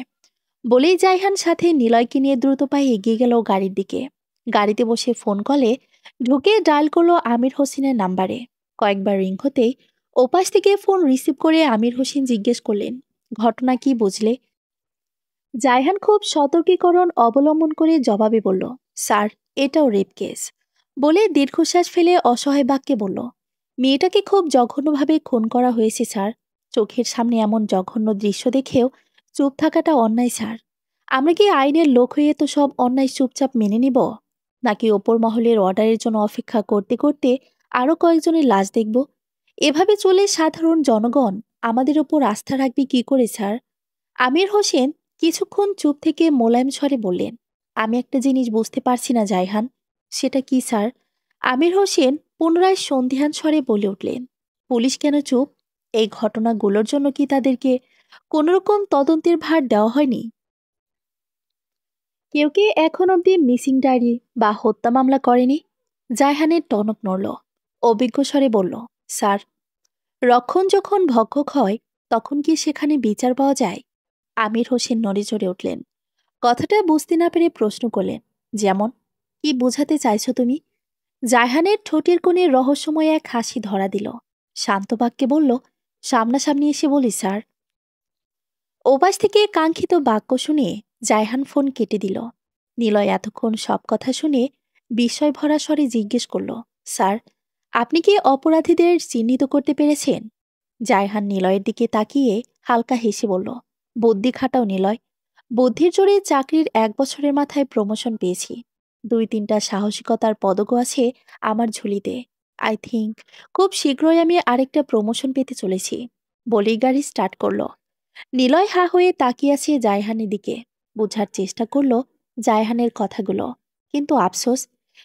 বলেই জায়হান সাথে নিলয়কে নিয়ে দ্রুত পায়ে এগিয়ে গেল গাড়ির দিকে। গাড়িতে বসে ফোন কলে ঢুকে ডায়াল করলো আমির হোসেনের নাম্বারে। কয়েকবার রিং হতেই ওপাশ থেকে ফোন রিসিভ করে আমির হোসেন জিজ্ঞেস করলেন, ঘটনা কি বুঝলে? জায়হান খুব সতর্কীকরণ অবলম্বন করে জবাবে বলল, স্যার, এটাও রেপ কেস। বলে দীর্ঘশ্বাস ফেলে অসহায় বাক্যে বলল, মেয়েটাকে খুব জঘন্যভাবে খুন করা হয়েছে স্যার। চোখের সামনে এমন জঘন্য দৃশ্য দেখেও চুপ থাকাটা অন্যায় স্যার। আমরা কি আইনের লোক হয়ে তো সব অন্যায় চুপচাপ মেনে নিব? নাকি ওপর মহলের অর্ডারের জন্য অপেক্ষা করতে করতে আরও কয়েকজনের লাশ দেখব? এভাবে চলে সাধারণ জনগণ আমাদের ওপর আস্থা রাখবে কি করে স্যার? আমির হোসেন কিছুক্ষণ চুপ থেকে মোলায়েম স্বরে বললেন, আমি একটা জিনিস বুঝতে পারছি না জায়হান। সেটা কি স্যার? আমির হোসেন পুনরায় সন্দিহান স্বরে বলে উঠলেন, পুলিশ কেন চুপ? এই ঘটনাগুলোর জন্য কি তাদেরকে কোনোরকম তদন্তের ভার দেওয়া হয়নি? কেউ কি এখন অবধি মিসিং ডায়েরি বা হত্যা মামলা করেনি? জায়হানের টনক নড়ল। অভিজ্ঞ স্বরে বলল, স্যার, রক্ষণ যখন ভক্ষক হয় তখন কি সেখানে বিচার পাওয়া যায়? আমির হোসেন নড়ে চড়ে উঠলেন। কথাটা বুঝতে না পেরে প্রশ্ন করলেন, যেমন কি বোঝাতে চাইছো তুমি? জায়হানের ঠোঁটের কোণে রহস্যময় এক হাসি ধরা দিল। শান্ত বাক্যে বলল, সামনাসামনি এসে বলি স্যার। ওপাশ থেকে কাঙ্ক্ষিত বাক্য শুনে জায়হান ফোন কেটে দিল। নিলয় এতক্ষণ সব কথা শুনে বিস্ময় ভরা স্বরে জিজ্ঞেস করল, স্যার, আপনি কি অপরাধীদের চিহ্নিত করতে পেরেছেন? জায়হান নিলয়ের দিকে তাকিয়ে হালকা হেসে বলল, বুদ্ধি খাটাও নিলয়। বুদ্ধির জোরে চাকরির 1 বছরের মাথায় প্রমোশন পেয়েছি। 2-3টা সাহসিকতার পদকও আছে আমার ঝুলিতে। আই থিঙ্ক খুব শীঘ্রই আমি আরেকটা প্রমোশন পেতে চলেছি। বলেই গাড়ি স্টার্ট করল। নিলয় হা হয়ে তাকিয়ে আছে জায়হানের দিকে। বোঝার চেষ্টা করল জায়হানের কথাগুলো, কিন্তু আফসোস,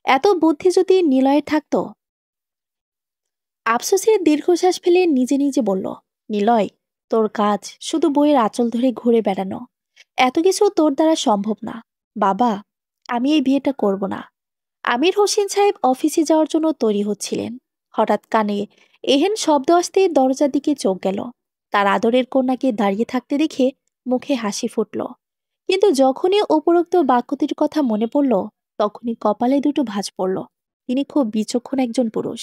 এত বুদ্ধি যদি নিলয়ের থাকতো। আফসোসের দীর্ঘশ্বাস ফেলে নিজে নিজে বলল, নিলয়, তোর কাজ শুধু বইয়ের আঁচল ধরে ঘুরে বেড়ানো। এত কিছু তোর দ্বারা সম্ভব না। বাবা, আমি এই বিয়েটা করব না। আমির হোসেন সাহেব অফিসে যাওয়ার জন্য তৈরি হচ্ছিলেন। হঠাৎ কানে এহেন শব্দ আসতে দরজার দিকে চোখ গেল। তার আদরের কন্যাকে দাঁড়িয়ে থাকতে দেখে মুখে হাসি ফুটল। কিন্তু যখনই উপরোক্ত বাক্যটির কথা মনে পড়ল, তখনই কপালে দুটো ভাঁজ পড়ল। তিনি খুব বিচক্ষণ একজন পুরুষ।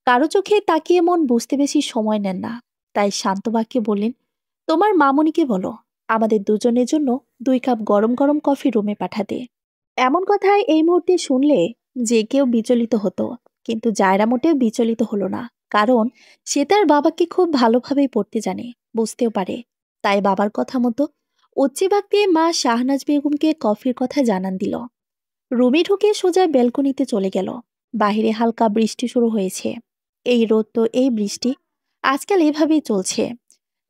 কারো চোখে তাকিয়ে মন বুঝতে বেশি সময় নেন না। তাই শান্ত বাক্যে বললেন, তোমার মামুনিকে বলো আমাদের দুজনের জন্য 2 কাপ গরম গরম কফি রুমে পাঠাতে। এমন কথায় এই মুহূর্তে শুনলে যে কেউ বিচলিত হতো, কিন্তু জায়রা মোটেও বিচলিত হলো না। কারণ সে তার বাবাকে খুব ভালোভাবেই পড়তে জানে, বুঝতেও পারে। তাই বাবার কথা মতো উচ্চিবাক্যে মা শাহনাজ বেগমকে কফির কথা জানান দিল। রুমে ঢুকে সোজা ব্যালকনিতে চলে গেল। বাহিরে হালকা বৃষ্টি শুরু হয়েছে। এই রোদ তো এই বৃষ্টি, আজকাল এভাবেই চলছে।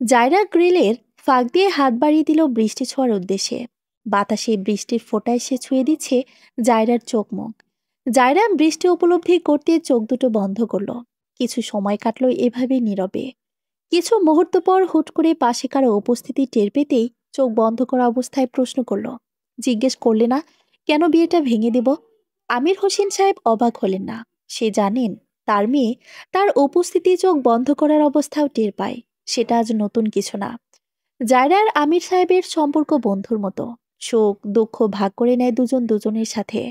জায়রা গ্রিলের ফাঁক দিয়ে হাত বাড়িয়ে দিল বৃষ্টি ছোঁয়ার উদ্দেশ্যে। বাতাসে বৃষ্টির ফোঁটায় সে ছুঁয়ে দিচ্ছে জায়রার চোখ মুখ। জায়রা বৃষ্টি উপলব্ধি করতে চোখ দুটো বন্ধ করল। কিছু সময় কাটল এভাবেই নীরবে। কিছু মুহূর্ত পর হুট করে পাশে কারো উপস্থিতি টের পেতেই চোখ বন্ধ করা অবস্থায় প্রশ্ন করল, জিজ্ঞেস করলে না কেন বিয়েটা ভেঙে দেব? আমির হোসেন সাহেব অবাক হলেন না। সে জানেন তার মেয়ে তার উপস্থিতি চোখ বন্ধ করার অবস্থাও টের পায়। সেটা আজ নতুন কিছু না। জায়রা আর আমির সাহেবের সম্পর্ক বন্ধুর মতো। সুখ দুঃখ ভাগ করে নেয় দুজন দুজনের সাথে।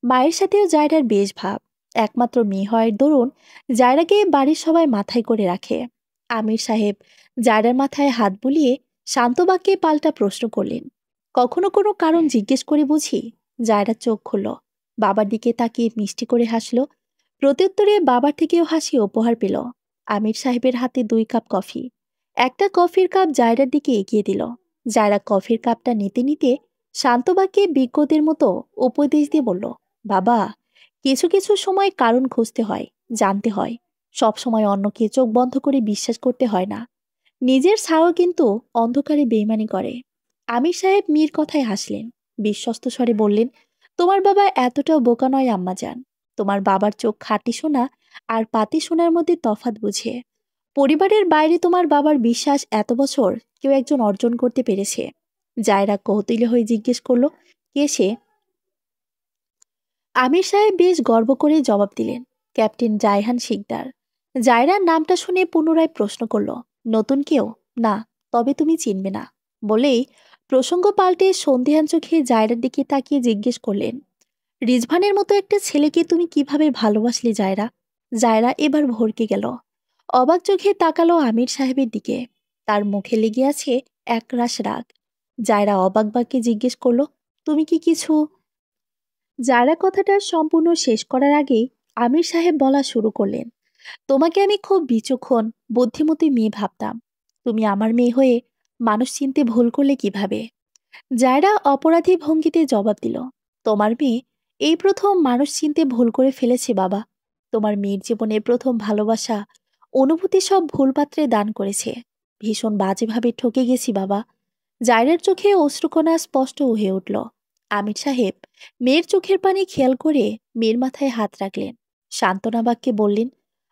মায়ের সাথেও জায়রার বেশ ভাব। একমাত্র মেয়ে হওয়ার দরুন জায়রাকে বাড়ির সবাই মাথায় করে রাখে। আমির সাহেব জায়রার মাথায় হাত বুলিয়ে শান্ত বাক্যে পাল্টা প্রশ্ন করলেন, কখনো কোনো কারণ জিজ্ঞেস করে বুঝি? জায়রা চোখ খুলল, বাবার দিকে তাকিয়ে মিষ্টি করে হাসল। প্রত্যুত্তরে বাবার থেকেও হাসি উপহার পেল। আমির সাহেবের হাতে 2 কাপ কফি। একটা কফির কাপ জায়রার দিকে এগিয়ে দিল। জায়রা কফির কাপটা নিতে নিতে শান্ত বাক্যে বিজ্ঞদের মতো উপদেশ দিয়ে বলল, বাবা, কিছু কিছু সময় কারণ খুঁজতে হয়, জানতে হয়। সব সময় অন্যকে চোখ বন্ধ করে বিশ্বাস করতে হয় না। নিজের ছায়াও কিন্তু অন্ধকারে বেইমানি করে। আমির সাহেব মীর কথায় হাসলেন। বিশ্বস্ত স্বরে বললেন, তোমার বাবা এতটাও বোকা নয় আম্মাজান। তোমার বাবার চোখ খাঁটি সোনা আর পাতি সোনার মধ্যে তফাৎ বুঝে। পরিবারের বাইরে তোমার বাবার বিশ্বাস এত বছর কেউ একজন অর্জন করতে পেরেছে। জায়রা কৌতূহলী হয়ে জিজ্ঞেস করলো, কে সে? আমির সাহেব বেশ গর্ব করে জবাব দিলেন, ক্যাপ্টেন জায়হান শিকদার। জায়রার নামটা শুনে পুনরায় প্রশ্ন করল, নতুন কেউ? না, তবে তুমি চিনবে না। বলেই প্রসঙ্গ পাল্টে সন্দেহান চোখে জায়রার দিকে তাকিয়ে জিজ্ঞেস করলেন, রিজভানের মতো একটা ছেলেকে তুমি কিভাবে ভালোবাসলে জায়রা? জায়রা এবার ভরকে গেল। অবাক চোখে তাকালো আমির সাহেবের দিকে। তার মুখে লেগে আছে একরাশ রাগ। জায়রা অবাক বাক্যে জিজ্ঞেস করল, তুমি কি কিছু? জায়রা কথাটা সম্পূর্ণ শেষ করার আগেই আমির সাহেব বলা শুরু করলেন, তোমাকে আমি খুব বিচক্ষণ বুদ্ধিমতী মেয়ে ভাবতাম। তুমি আমার মেয়ে হয়ে মানুষ চিনতে ভুল করলে কিভাবে? জায়রা অপরাধী ভঙ্গিতে জবাব দিল, তোমার মেয়ে এই প্রথম মানুষ চিনতে ভুল করে ফেলেছে বাবা। তোমার মেয়ের জীবনে প্রথম ভালোবাসা অনুভূতি সব ভুল পাত্রে দান করেছে। ভীষণ বাজেভাবে ঠকে গেছি বাবা। জায়রার চোখে অশ্রুকণা স্পষ্ট হয়ে উঠল। আমির সাহেব মেয়ের চোখের পানি খেয়াল করে মেয়ের মাথায় হাত রাখলেন। সান্ত্বনা বাক্যে বললেন,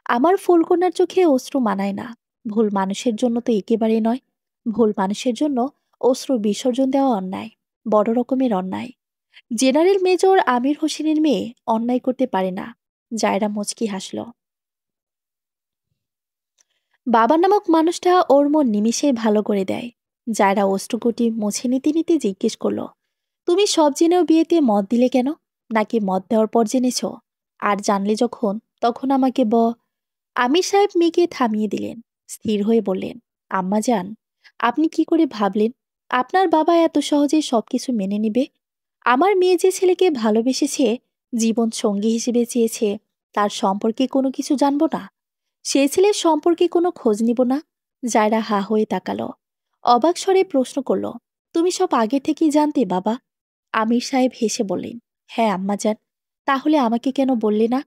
আমার ফুলকন্যার চোখে অশ্রু মানায় না। ভুল মানুষের জন্য তো একেবারে নয়। ভুল মানুষের জন্য অশ্রু বিসর্জন দেওয়া অন্যায়, বড় রকমের অন্যায়। জেনারেল মেজর আমির হোসেনের মেয়ে অন্যায় করতে পারে না। জায়রা মুচকি হাসল। বাবা নামক মানুষটা ওর মন নিমিষেই ভালো করে দেয়। জায়রা অশ্রুকুটি মুছে নিতে নিতে জিজ্ঞেস করলো, তুমি সব জেনেও বিয়েতে মত দিলে কেন? নাকি মত দেওয়ার পর জেনেছ? আর জানলে যখন, তখন আমাকে আমির সাহেব মেয়েকে থামিয়ে দিলেন। স্থির হয়ে বললেন, আম্মা যান, আপনি কি করে ভাবলেন আপনার বাবা এত সহজে সবকিছু মেনে নিবে? আমার মেয়ে যে ছেলেকে ভালোবেসেছে, জীবন সঙ্গী হিসেবে চেয়েছে, তার সম্পর্কে কোনো কিছু জানবো না? সে ছেলের সম্পর্কে কোনো খোঁজ নিব না? জায়রা হা হয়ে তাকালো। অবাক স্বরে প্রশ্ন করল, তুমি সব আগে থেকেই জানতে বাবা? আমির সাহেব হেসে বললেন, হ্যাঁ আম্মাজান। তাহলে আমাকে কেন বললে না?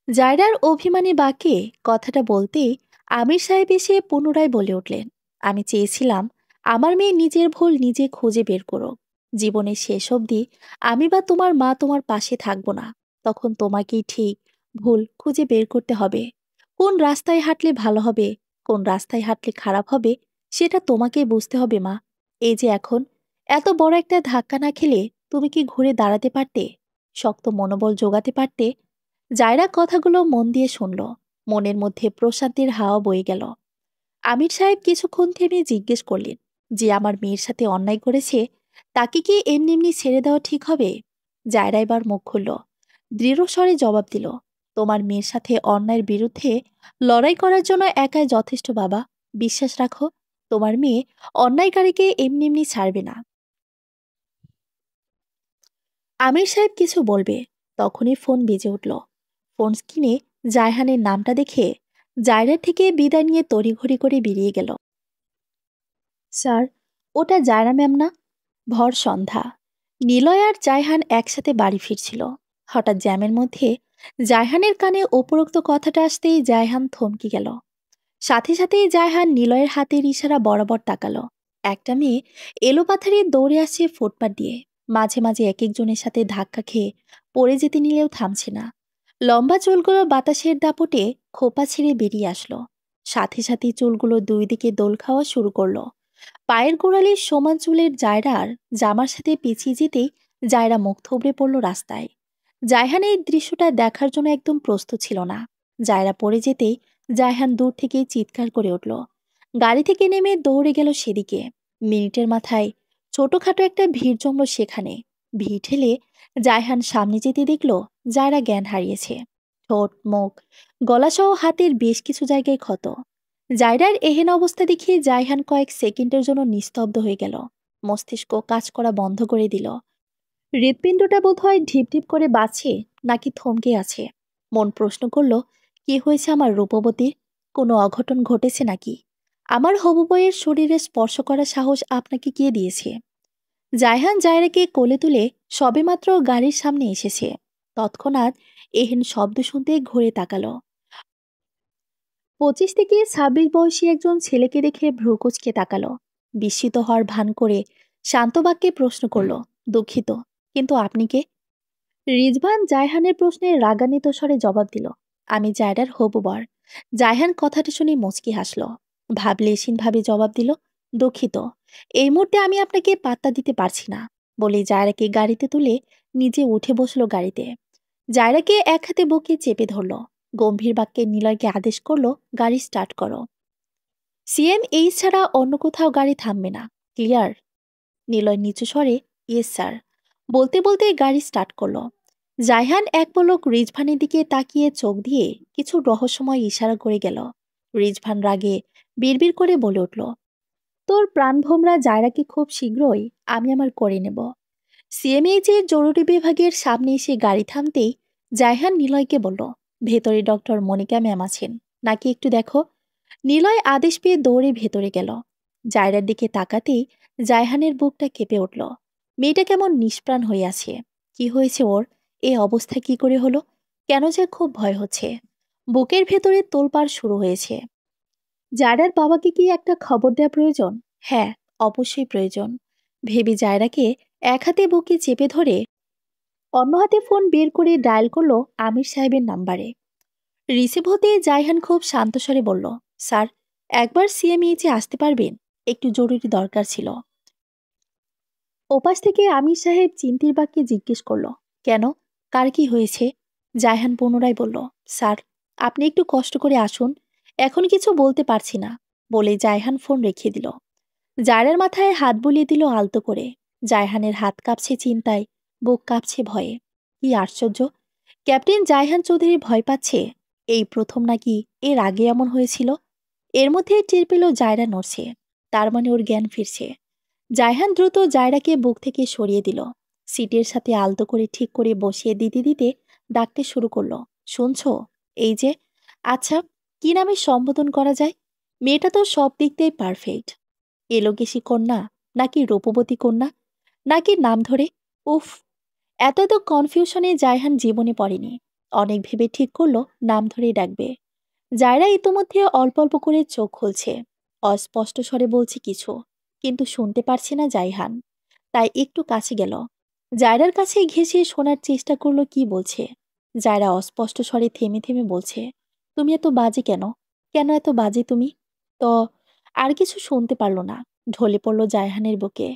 জায়রার অভিমানী বাক্যে কথাটা বলতেই আমির সাহেব এসে পুনরায় বলে উঠলেন, আমি চেয়েছিলাম আমার মেয়ে নিজের ভুল নিজে খুঁজে বের করুক। জীবনের শেষ অবধি আমি বা তোমার মা তোমার পাশে থাকবো না। তখন তোমাকেই ঠিক ভুল খুঁজে বের করতে হবে। কোন রাস্তায় হাঁটলে ভালো হবে, কোন রাস্তায় হাঁটলে খারাপ হবে, সেটা তোমাকেই বুঝতে হবে মা। এই যে এখন এত বড় একটা ধাক্কা না খেলে তুমি কি ঘুরে দাঁড়াতে পারতে? শক্ত মনোবল জোগাতে পারতে? জায়রা কথাগুলো মন দিয়ে শুনল। মনের মধ্যে প্রশান্তির হাওয়া বয়ে গেল। আমির সাহেব কিছুক্ষণ থেমে জিজ্ঞেস করলেন, যে আমার মেয়ের সাথে অন্যায় করেছে, তাকে কি এমনি এমনি ছেড়ে দেওয়া ঠিক হবে? জায়রা এবার মুখ খুলল, দৃঢ় স্বরে জবাব দিল, তোমার মেয়ের সাথে অন্যায়ের বিরুদ্ধে লড়াই করার জন্য একাই যথেষ্ট বাবা। বিশ্বাস রাখো, তোমার মেয়ে অন্যায়কারীকে এমনি এমনি ছাড়বে না। আমির সাহেব কিছু বলবে, তখনই ফোন বেজে উঠল। ফোন স্ক্রিনে জায়হানের নামটা দেখে জায়রার থেকে বিদায় নিয়ে তড়িঘড়ি করে বেরিয়ে গেল। স্যার, ওটা জায়রা ম্যাম না? ভর সন্ধ্যা। নিলয় আর জায়হান একসাথে বাড়ি ফিরছিল। হঠাৎ জ্যামের মধ্যে জায়হানের কানে উপরোক্ত কথাটা আসতেই জায়হান থমকে গেল। সাথে সাথেই জায়হান নিলয়ের হাতের ইশারা বরাবর তাকালো। একটা মেয়ে এলোপাথারি দৌড়ে আসছে ফুটপাত দিয়ে। মাঝে মাঝে এক একজনের সাথে ধাক্কা খেয়ে পড়ে যেতে নিলেও থামছে না। লম্বা চুলগুলো বাতাসের দাপটে খোপা ছেড়ে বেরিয়ে আসলো। সাথে সাথে চুলগুলো দুই দিকে দোল খাওয়া শুরু করলো। পায়ের গোড়ালির সমান চুলের জায়রার জামার সাথে পিছিয়ে যেতেই জায়রা মুখ থুবড়ে পড়ল রাস্তায়। জায়হান এই দৃশ্যটা দেখার জন্য একদম প্রস্তুত ছিল না। জায়রা পড়ে যেতেই জায়হান দূর থেকেই চিৎকার করে উঠল। গাড়ি থেকে নেমে দৌড়ে গেল সেদিকে। মিনিটের মাথায় ছোটখাটো একটা ভিড় জমল সেখানে। ভিড় ঠেলে জায়হান সামনে যেতে দেখল জায়রা জ্ঞান হারিয়েছে। ঠোঁট, মুখ, গলাসহ হাতের বেশ কিছু জায়গায় ক্ষত। জায়রার এহেন অবস্থা দেখে জায়হান কয়েক সেকেন্ডের জন্য নিস্তব্ধ হয়ে গেল। মস্তিষ্ক কাজ করা বন্ধ করে দিল। হৃৎপিণ্ডটা বোধহয় ঢিপ ঢিপ করে বাজছে, নাকি থমকে আছে। মন প্রশ্ন করল, কি হয়েছে আমার রূপবতীর? কোনো অঘটন ঘটেছে নাকি? আমার হবু বউয়ের শরীরে স্পর্শ করার সাহস আপনাকে কে দিয়েছে? জায়হান জায়রাকে কোলে তুলে সবেমাত্র গাড়ির সামনে এসেছে। তৎক্ষণাৎ এহেন শব্দ শুনতে ঘুরে তাকালো। 25 থেকে 26 বয়সী একজন ছেলেকে দেখে ভ্রু কুঁচকে তাকালো। বিস্মিত হওয়ার ভান করে শান্ত বাক্যে প্রশ্ন করল, দুঃখিত, কিন্তু আপনি কে? রিজভান জায়হানের প্রশ্নে রাগান্বিত স্বরে জবাব দিল, আমি জায়রার হবু বর। জায়হান কথাটা শুনে মুচকি হাসল। ভাবে জবাব দিল, দুঃখিত, এই মুহূর্তে আমি আপনাকে পাত্তা দিতে পারছি না। বলে জায়রাকে গাড়িতে তুলে নিজে উঠে বসলো গাড়িতে। জায়রাকে এক হাতে বুকে চেপে ধরল। গম্ভীর বাক্যে নিলয়কে আদেশ করলো, গাড়ি স্টার্ট করো। সিএমএইচ ছাড়া অন্য কোথাও গাড়ি থামবে না, ক্লিয়ার? নিলয় নিচু স্বরে, ইয়েস স্যার বলতে বলতে গাড়ি স্টার্ট করলো। জায়হান এক পলক রিজভানের দিকে তাকিয়ে চোখ দিয়ে কিছু রহস্যময় ইশারা করে গেল। রিজভান রাগে বিড়বিড় করে বলে উঠল, তোর প্রাণভোমরা জায়রাকে খুব শীঘ্রই আমি আমার করে নেব। সিএমএইচ এর জরুরি বিভাগের সামনে এসে গাড়ি থামতেই জায়হান নিলয়কে বলল, ভেতরে ডক্টর মনিকা ম্যাম আছেন, নাকি একটু দেখো। নিলয় আদেশ পেয়ে দৌড়ে ভেতরে গেল। জায়রার দিকে তাকাতেই জায়হানের বুকটা কেঁপে উঠল। মেয়েটা কেমন নিষ্প্রাণ হয়ে আছে। কি হয়েছে ওর? এ অবস্থা কি করে হলো? কেন যে খুব ভয় হচ্ছে। বুকের ভেতরে তোলপাড় শুরু হয়েছে। জায়রার বাবাকে কি একটা খবর দেওয়া প্রয়োজন? হ্যাঁ, অবশ্যই প্রয়োজন। ভেবে জায়রাকে এক হাতে বুকে চেপে ধরে অন্য হাতে ফোন বের করে ডায়াল করলো আমির সাহেবের নাম্বারে। রিসিভ হতে জায়হান খুব শান্ত স্বরে বলল, স্যার, একবার সিএমইএইচে আসতে পারবেন? একটু জরুরি দরকার ছিল। ওপাশ থেকে আমির সাহেব চিন্তির বাক্যে জিজ্ঞেস করলো, কেন, কার কি হয়েছে? জায়হান পুনরায় বলল, স্যার, আপনি একটু কষ্ট করে আসুন, এখন কিছু বলতে পারছি না। বলে জায়হান ফোন রেখে দিল। জায়রার মাথায় হাত বুলিয়ে দিল আলতো করে। জায়হানের হাত কাঁপছে চিন্তায়, বুক কাঁপছে ভয়ে। কি আশ্চর্য, ক্যাপ্টেন জায়হান চৌধুরী ভয় পাচ্ছে, এই প্রথম নাকি এর আগে এমন হয়েছিল? এর মধ্যে টের পেল জায়রা নড়ছে, তার মানে ওর জ্ঞান ফিরছে। জায়হান দ্রুত জায়রাকে বুক থেকে সরিয়ে দিল। সিটের সাথে আলতো করে ঠিক করে বসিয়ে দিতে দিতে ডাকতে শুরু করলো, শুনছো? এই যে, আচ্ছা, কি নামে সম্বোধন করা যায়? মেয়েটা তো সব দিক দিয়ে পারফেক্ট। এলোকেশী কন্যা, নাকি রূপবতী কন্যা, নাকি নাম ধরে? উফ, এত এত কনফিউশনে জায়হান জীবনে পড়েনি। অনেক ভেবে ঠিক করলো নাম ধরেই ডাকবে। জায়রা ইতোমধ্যে অল্প অল্প করে চোখ খুলছে, অস্পষ্ট স্বরে বলছে কিছু, কিন্তু শুনতে পারছে না জায়হান। তাই একটু কাছে গেল, জায়রার কাছে ঘেঁষে শোনার চেষ্টা করলো কি বলছে। জায়রা অস্পষ্ট স্বরে থেমে থেমে বলছে, তুমি এত বাজে কেন, কেন এত বাজে তুমি? তো আর কিছু শুনতে পারল না, ঢলে পড়ল জায়হানের বুকে।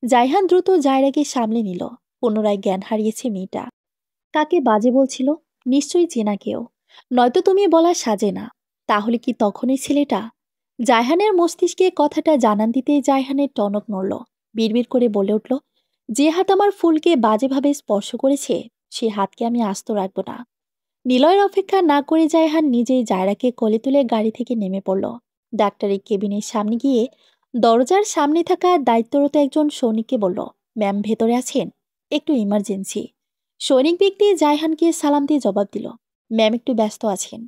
জায়হান দ্রুত জায়রাকে সামলে নিল। পুনরায় জ্ঞান হারিয়েছে মেয়েটা। কাকে বাজে বলছিল? নিশ্চয়ই চেনা কেউ, নয়তো তুমি বলা সাজে না। তাহলে কি তখনই ছেলেটা? জায়হানের মস্তিষ্কে কথাটা জানান দিতেই জায়হানের টনক নড়ল। বিড়বিড় করে বলে উঠল, যে হাত আমার ফুলকে বাজেভাবে স্পর্শ করেছে, সে হাতকে আমি আস্ত রাখব না। নিলয়ের অপেক্ষা না করে জায়হান নিজেই জায়রাকে কোলে তুলে গাড়ি থেকে নেমে পড়ল। ডাক্তারের কেবিনের সামনে গিয়ে দরজার সামনে থাকা দায়িত্বরত একজন সৈনিককে বলল, ম্যাম ভেতরে আছেন, একটু ইমার্জেন্সি। সৈনিক ব্যক্তি জায়হানকে সালাম দিয়ে জবাব দিল, ম্যাম একটু ব্যস্ত আছেন,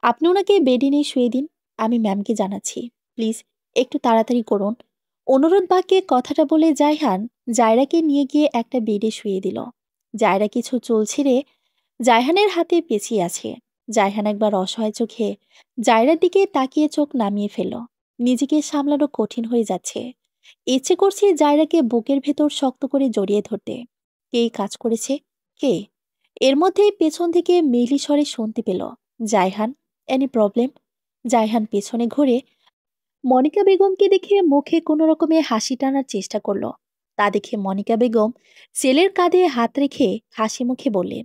আপনি ওনাকে বেডে নিয়ে শুয়ে দিন, আমি ম্যামকে জানাচ্ছি, প্লিজ একটু তাড়াতাড়ি করুন। অনুরোধ বাক্যে কথাটা বলে জায়হান জায়রাকে নিয়ে গিয়ে একটা বেডে শুয়ে দিল। জায়রা কিছু চুল ছিঁড়ে জায়হানের হাতে পেঁচিয়ে আছে। জায়হান একবার অসহায় চোখে জায়রার দিকে তাকিয়ে চোখ নামিয়ে ফেলল। নিজেকে সামলানো কঠিন হয়ে যাচ্ছে। ইচ্ছে করছে জায়রাকে বুকের ভেতর শক্ত করে জড়িয়ে ধরতে। কে কাজ করেছে? কে? এর মধ্যেই পেছন থেকে মেঘলি স্বরে শুনতে পেল, জায়হান, এনি প্রবলেম? জায়হান পেছনে ঘুরে মনিকা বেগমকে দেখে মুখে কোনো রকমে হাসি টানার চেষ্টা করল। তা দেখে মনিকা বেগম ছেলের কাঁধে হাত রেখে হাসি মুখে বললেন,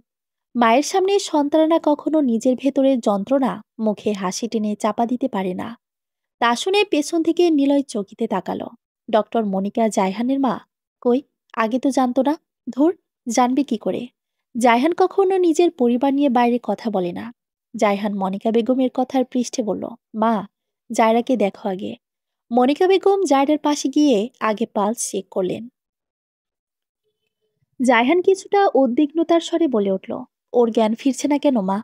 মায়ের সামনে সন্তানরা কখনো নিজের ভেতরের যন্ত্রণা মুখে হাসি টেনে চাপা দিতে পারে না। তা শুনে পেছন থেকে নিলয় চকিতে তাকালো। ডক্টর মনিকা জায়হানের মা? কই, আগে তো জানতো না। ধুর, জানবে কি করে? জায়হান কখনো নিজের পরিবার নিয়ে বাইরে কথা বলে না। জায়হান মনিকা বেগমের কথার পৃষ্ঠে বলল, মা, জায়রাকে দেখো আগে। মনিকা বেগম জায়রার পাশে গিয়ে আগে পালস চেক করলেন। জায়হান কিছুটা উদ্বিগ্নতার স্বরে বলে উঠল, ওর জ্ঞান ফিরছে না কেন মা?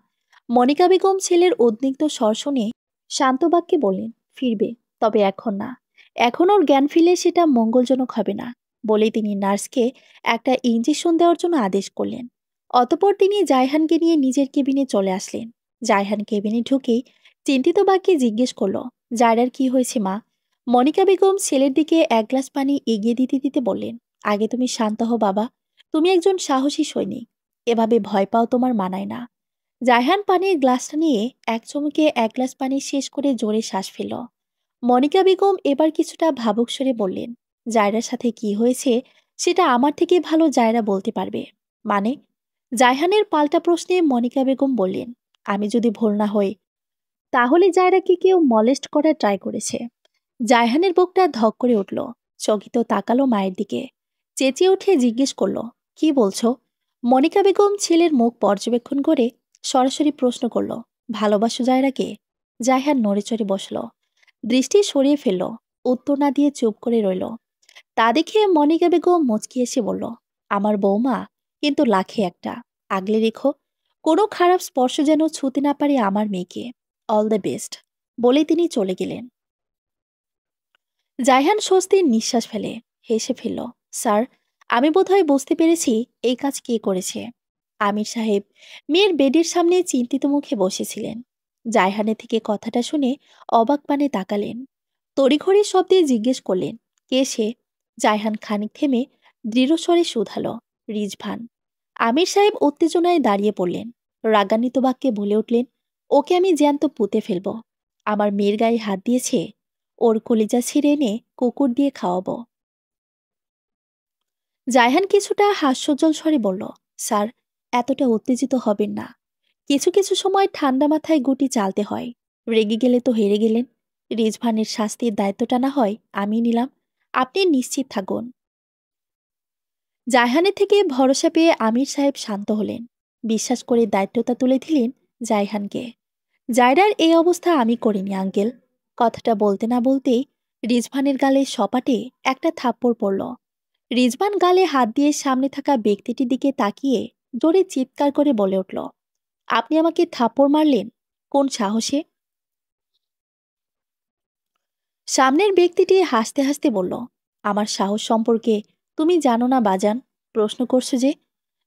মনিকা বেগম ছেলের উদ্বিগ্ন স্বর শুনে শান্ত বাক্যে বললেন, ফিরবে, তবে এখন না। এখন ওর জ্ঞান ফিরলে সেটা মঙ্গলজনক হবে না। বলে তিনি নার্সকে একটা ইঞ্জেকশন দেওয়ার জন্য আদেশ করলেন। অতপর তিনি জায়হানকে নিয়ে নিজের কেবিনে চলে আসলেন। জায়হান কেবিনে ঢুকেই চিন্তিত বাক্যে জিজ্ঞেস করল, জায়রার কি হয়েছে মা? মনিকা বেগম ছেলের দিকে এক গ্লাস পানি এগিয়ে দিতে দিতে বললেন, আগে তুমি শান্ত হও বাবা, তুমি একজন সাহসী সৈনিক, এভাবে ভয় পাও তোমার মানায় না। জায়হান পানির গ্লাসটা নিয়ে এক চুমুকে এক গ্লাস পানি শেষ করে জোরে শ্বাস ফেলল। মনিকা বেগম এবার কিছুটা ভাবুক স্বরে বললেন, জায়রার সাথে কি হয়েছে সেটা আমার থেকে ভালো জায়রা বলতে পারবে। মানে? জায়হানের পাল্টা প্রশ্নে মনিকা বেগম বললেন, আমি যদি ভুল না হই, তাহলে জায়রাকে কেউ মলেস্ট করার ট্রাই করেছে। জায়হানের বুকটা ধক করে উঠল। চকিত তাকালো মায়ের দিকে। চেঁচিয়ে উঠে জিজ্ঞেস করলো, কি বলছো? মনিকা বেগম ছেলের মুখ পর্যবেক্ষণ করে সরাসরি প্রশ্ন করল, ভালোবাসো জায়রাকে? জায়হান নড়েচড়ে বসল, দৃষ্টি সরিয়ে ফেলল, উত্তর না দিয়ে চুপ করে রইল। তা দেখে মনিকা বেগম মুচকি এসে বলল, আমার বৌমা কিন্তু লাখে একটা, আগলে রেখো, কোনো খারাপ স্পর্শ যেন ছুতে না পারে আমার মেয়েকে। All the best. বলে তিনি চলে গেলেন। জায়হান স্বস্তির নিঃশ্বাস ফেলে হেসে ফেলল, স্যার, আমি বোধহয় বুঝতে পেরেছি এই কাজ কে করেছে। আমির সাহেব মেয়ের বেডের সামনে চিন্তিত মুখে বসেছিলেন। জায়হানের থেকে কথাটা শুনে অবাক পানে তাকালেন। তড়িঘড়ি শব্দে জিজ্ঞেস করলেন, কে সে? জায়হান খানিক থেমে দৃঢ়স্বরে শুধালো, রিজভান। আমির সাহেব উত্তেজনায় দাঁড়িয়ে পড়লেন। রাগান্বিত বাক্যে বলে উঠলেন, ওকে আমি জ্যান্ত পুঁতে ফেলব। আমার মেয়ের গায়ে হাত দিয়েছে, ওর কলিজা ছিঁড়ে এনে কুকুর দিয়ে খাওয়াবো। জায়হান কিছুটা হাস্যোজ্জ্বল স্বরে বলল, স্যার, এতটা উত্তেজিত হবেন না। কিছু কিছু সময় ঠান্ডা মাথায় গুটি চালতে হয়। রেগে গেলে তো হেরে গেলেন। রিজভানের শাস্তির দায়িত্বটা না হয় আমি নিলাম। আপনি নিশ্চিত থাকুন। জায়হানের থেকে ভরসা পেয়ে আমির সাহেব শান্ত হলেন। বিশ্বাস করে দায়িত্বটা তুলে দিলেন জায়হানকে। জায়রার এই অবস্থা আমি করিনি আঙ্কেল। কথাটা বলতে না বলতেই রিজভানের গালে সপাটে একটা থাপ্পড় পড়ল। রিজভান গালে হাত দিয়ে সামনে থাকা ব্যক্তিটির দিকে তাকিয়ে জোরে চিৎকার করে বলে উঠল, আপনি আমাকে থাপ্পড় মারলেন? কোন সাহসে? সামনের ব্যক্তিটি হাসতে হাসতে বলল, আমার সাহস সম্পর্কে তুমি জানো না বাজান? প্রশ্ন করছো যে?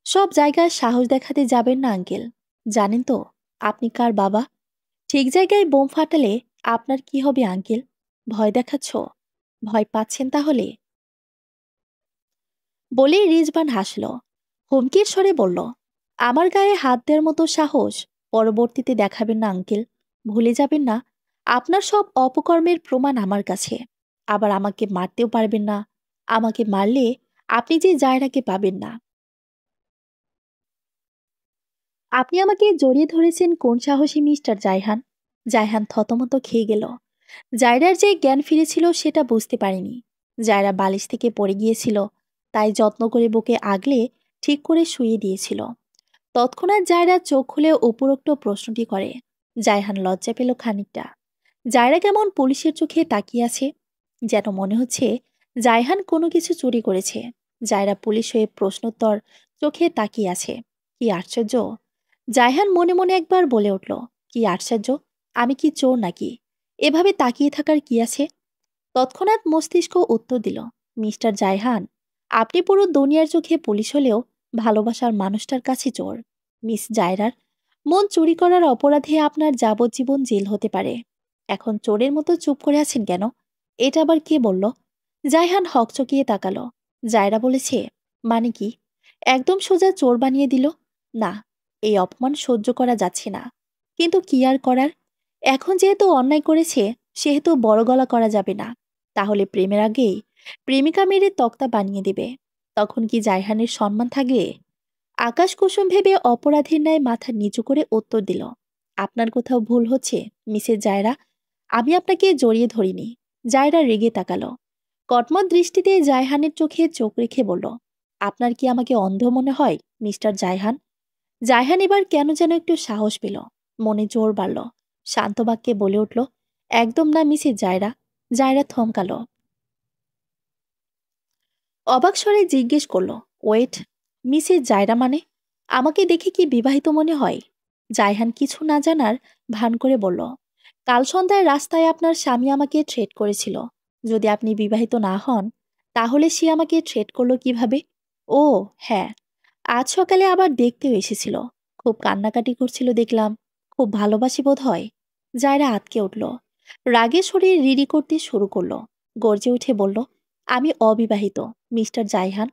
সব জায়গায় সাহস দেখাতে যাবেন না আঙ্কেল। জানেন তো আপনি কার বাবা? ঠিক জায়গায় বোম ফাটালে আপনার কি হবে আঙ্কেল? ভয় দেখাচ্ছ? ভয় পাচ্ছেন তাহলে? বলেই রিজবান হাসল। হুমকির স্বরে বলল, আমার গায়ে হাত দেওয়ার মতো সাহস পরবর্তীতে দেখাবেন না আঙ্কেল। ভুলে যাবেন না, আপনার সব অপকর্মের প্রমাণ আমার কাছে। আবার আমাকে মারতেও পারবেন না। আমাকে মারলে আপনি যে জায়রাকে পাবেন না। আপনি আমাকে জড়িয়ে ধরেছেন কোন সাহসী মিস্টার জায়হান? জায়হান থতমত খেয়ে গেল। জায়রার যে জ্ঞান ফিরেছিল সেটা বুঝতে পারেনি। জায়রা বালিশ থেকে পড়ে গিয়েছিল, তাই যত্ন করে বুকে আগলে ঠিক করে শুয়ে দিয়েছিল। তৎক্ষণাৎ জায়রা চোখ খুলে উপরোক্ত প্রশ্নটি করে। জায়হান লজ্জা পেল খানিকটা। জায়রা কেমন পুলিশের চোখে তাকিয়ে আছে, যেন মনে হচ্ছে জায়হান কোনো কিছু চুরি করেছে। জায়রা পুলিশ হয়ে প্রশ্নোত্তর চোখে তাকিয়ে আছে। কি আশ্চর্য! জায়হান মনে মনে একবার বলে উঠল, কি আশ্চর্য! আমি কি চোর নাকি? এভাবে তাকিয়ে থাকার কি আছে? তৎক্ষণাৎ মস্তিষ্ক উত্তর দিল, মিস্টার জায়হান, আপনি পুরো দুনিয়ার চোখে পুলিশ হলেও ভালোবাসার মানুষটার কাছে চোর। মিস জায়রার মন চুরি করার অপরাধে আপনার যাবজ্জীবন জেল হতে পারে। এখন চোরের মতো চুপ করে আছেন কেন? এটা আবার কে বলল? জায়হান হকচকিয়ে তাকালো। জায়রা বলেছে, মানে কি? একদম সোজা চোর বানিয়ে দিল। না, এই অপমান সহ্য করা যাচ্ছে না। কিন্তু কি আর করার? এখন যেহেতু অন্যায় করেছে, সেহেতু বড় গলা করা যাবে না। তাহলে প্রেমের আগেই প্রেমিকা মেরে তক্তা বানিয়ে দেবে। তখন কি জায়হানের সম্মান থাকবে? আকাশ কুসুম ভেবে অপরাধীর ন্যায় মাথা নিচু করে উত্তর দিল, আপনার কোথাও ভুল হচ্ছে মিসেস জায়রা। আমি আপনাকে জড়িয়ে ধরিনি। জায়রা রেগে তাকালো। কটমট দৃষ্টিতে জায়হানের চোখে চোখ রেখে বলল, আপনার কি আমাকে অন্ধ মনে হয় মিস্টার জায়হান? জায়হান এবার কেন যেন একটু সাহস পেল। মনে জোর বাড়ল। শান্ত বাক্যে বলে উঠল, একদম না মিসেস জায়রা। জায়রা থমকালো। অবাক স্বরে জিজ্ঞেস করল, ওয়েট, মিসেস জায়রা মানে? আমাকে দেখে কি বিবাহিত মনে হয়? জায়হান কিছু না জানার ভান করে বলল, কাল সন্ধ্যায় রাস্তায় আপনার স্বামী আমাকে থ্রেট করেছিল। যদি আপনি বিবাহিত না হন, তাহলে সে আমাকে থ্রেট করলো কিভাবে? ও হ্যাঁ, আজ সকালে আবার দেখতেও এসেছিল। খুব কান্নাকাটি করছিল দেখলাম। খুব ভালোবাসি বোধ হয়। জায়রা আতকে উঠল। রাগে শরীর রিরি করতে শুরু করলো। গর্জে উঠে বলল, আমি অবিবাহিত মিস্টার জায়হান।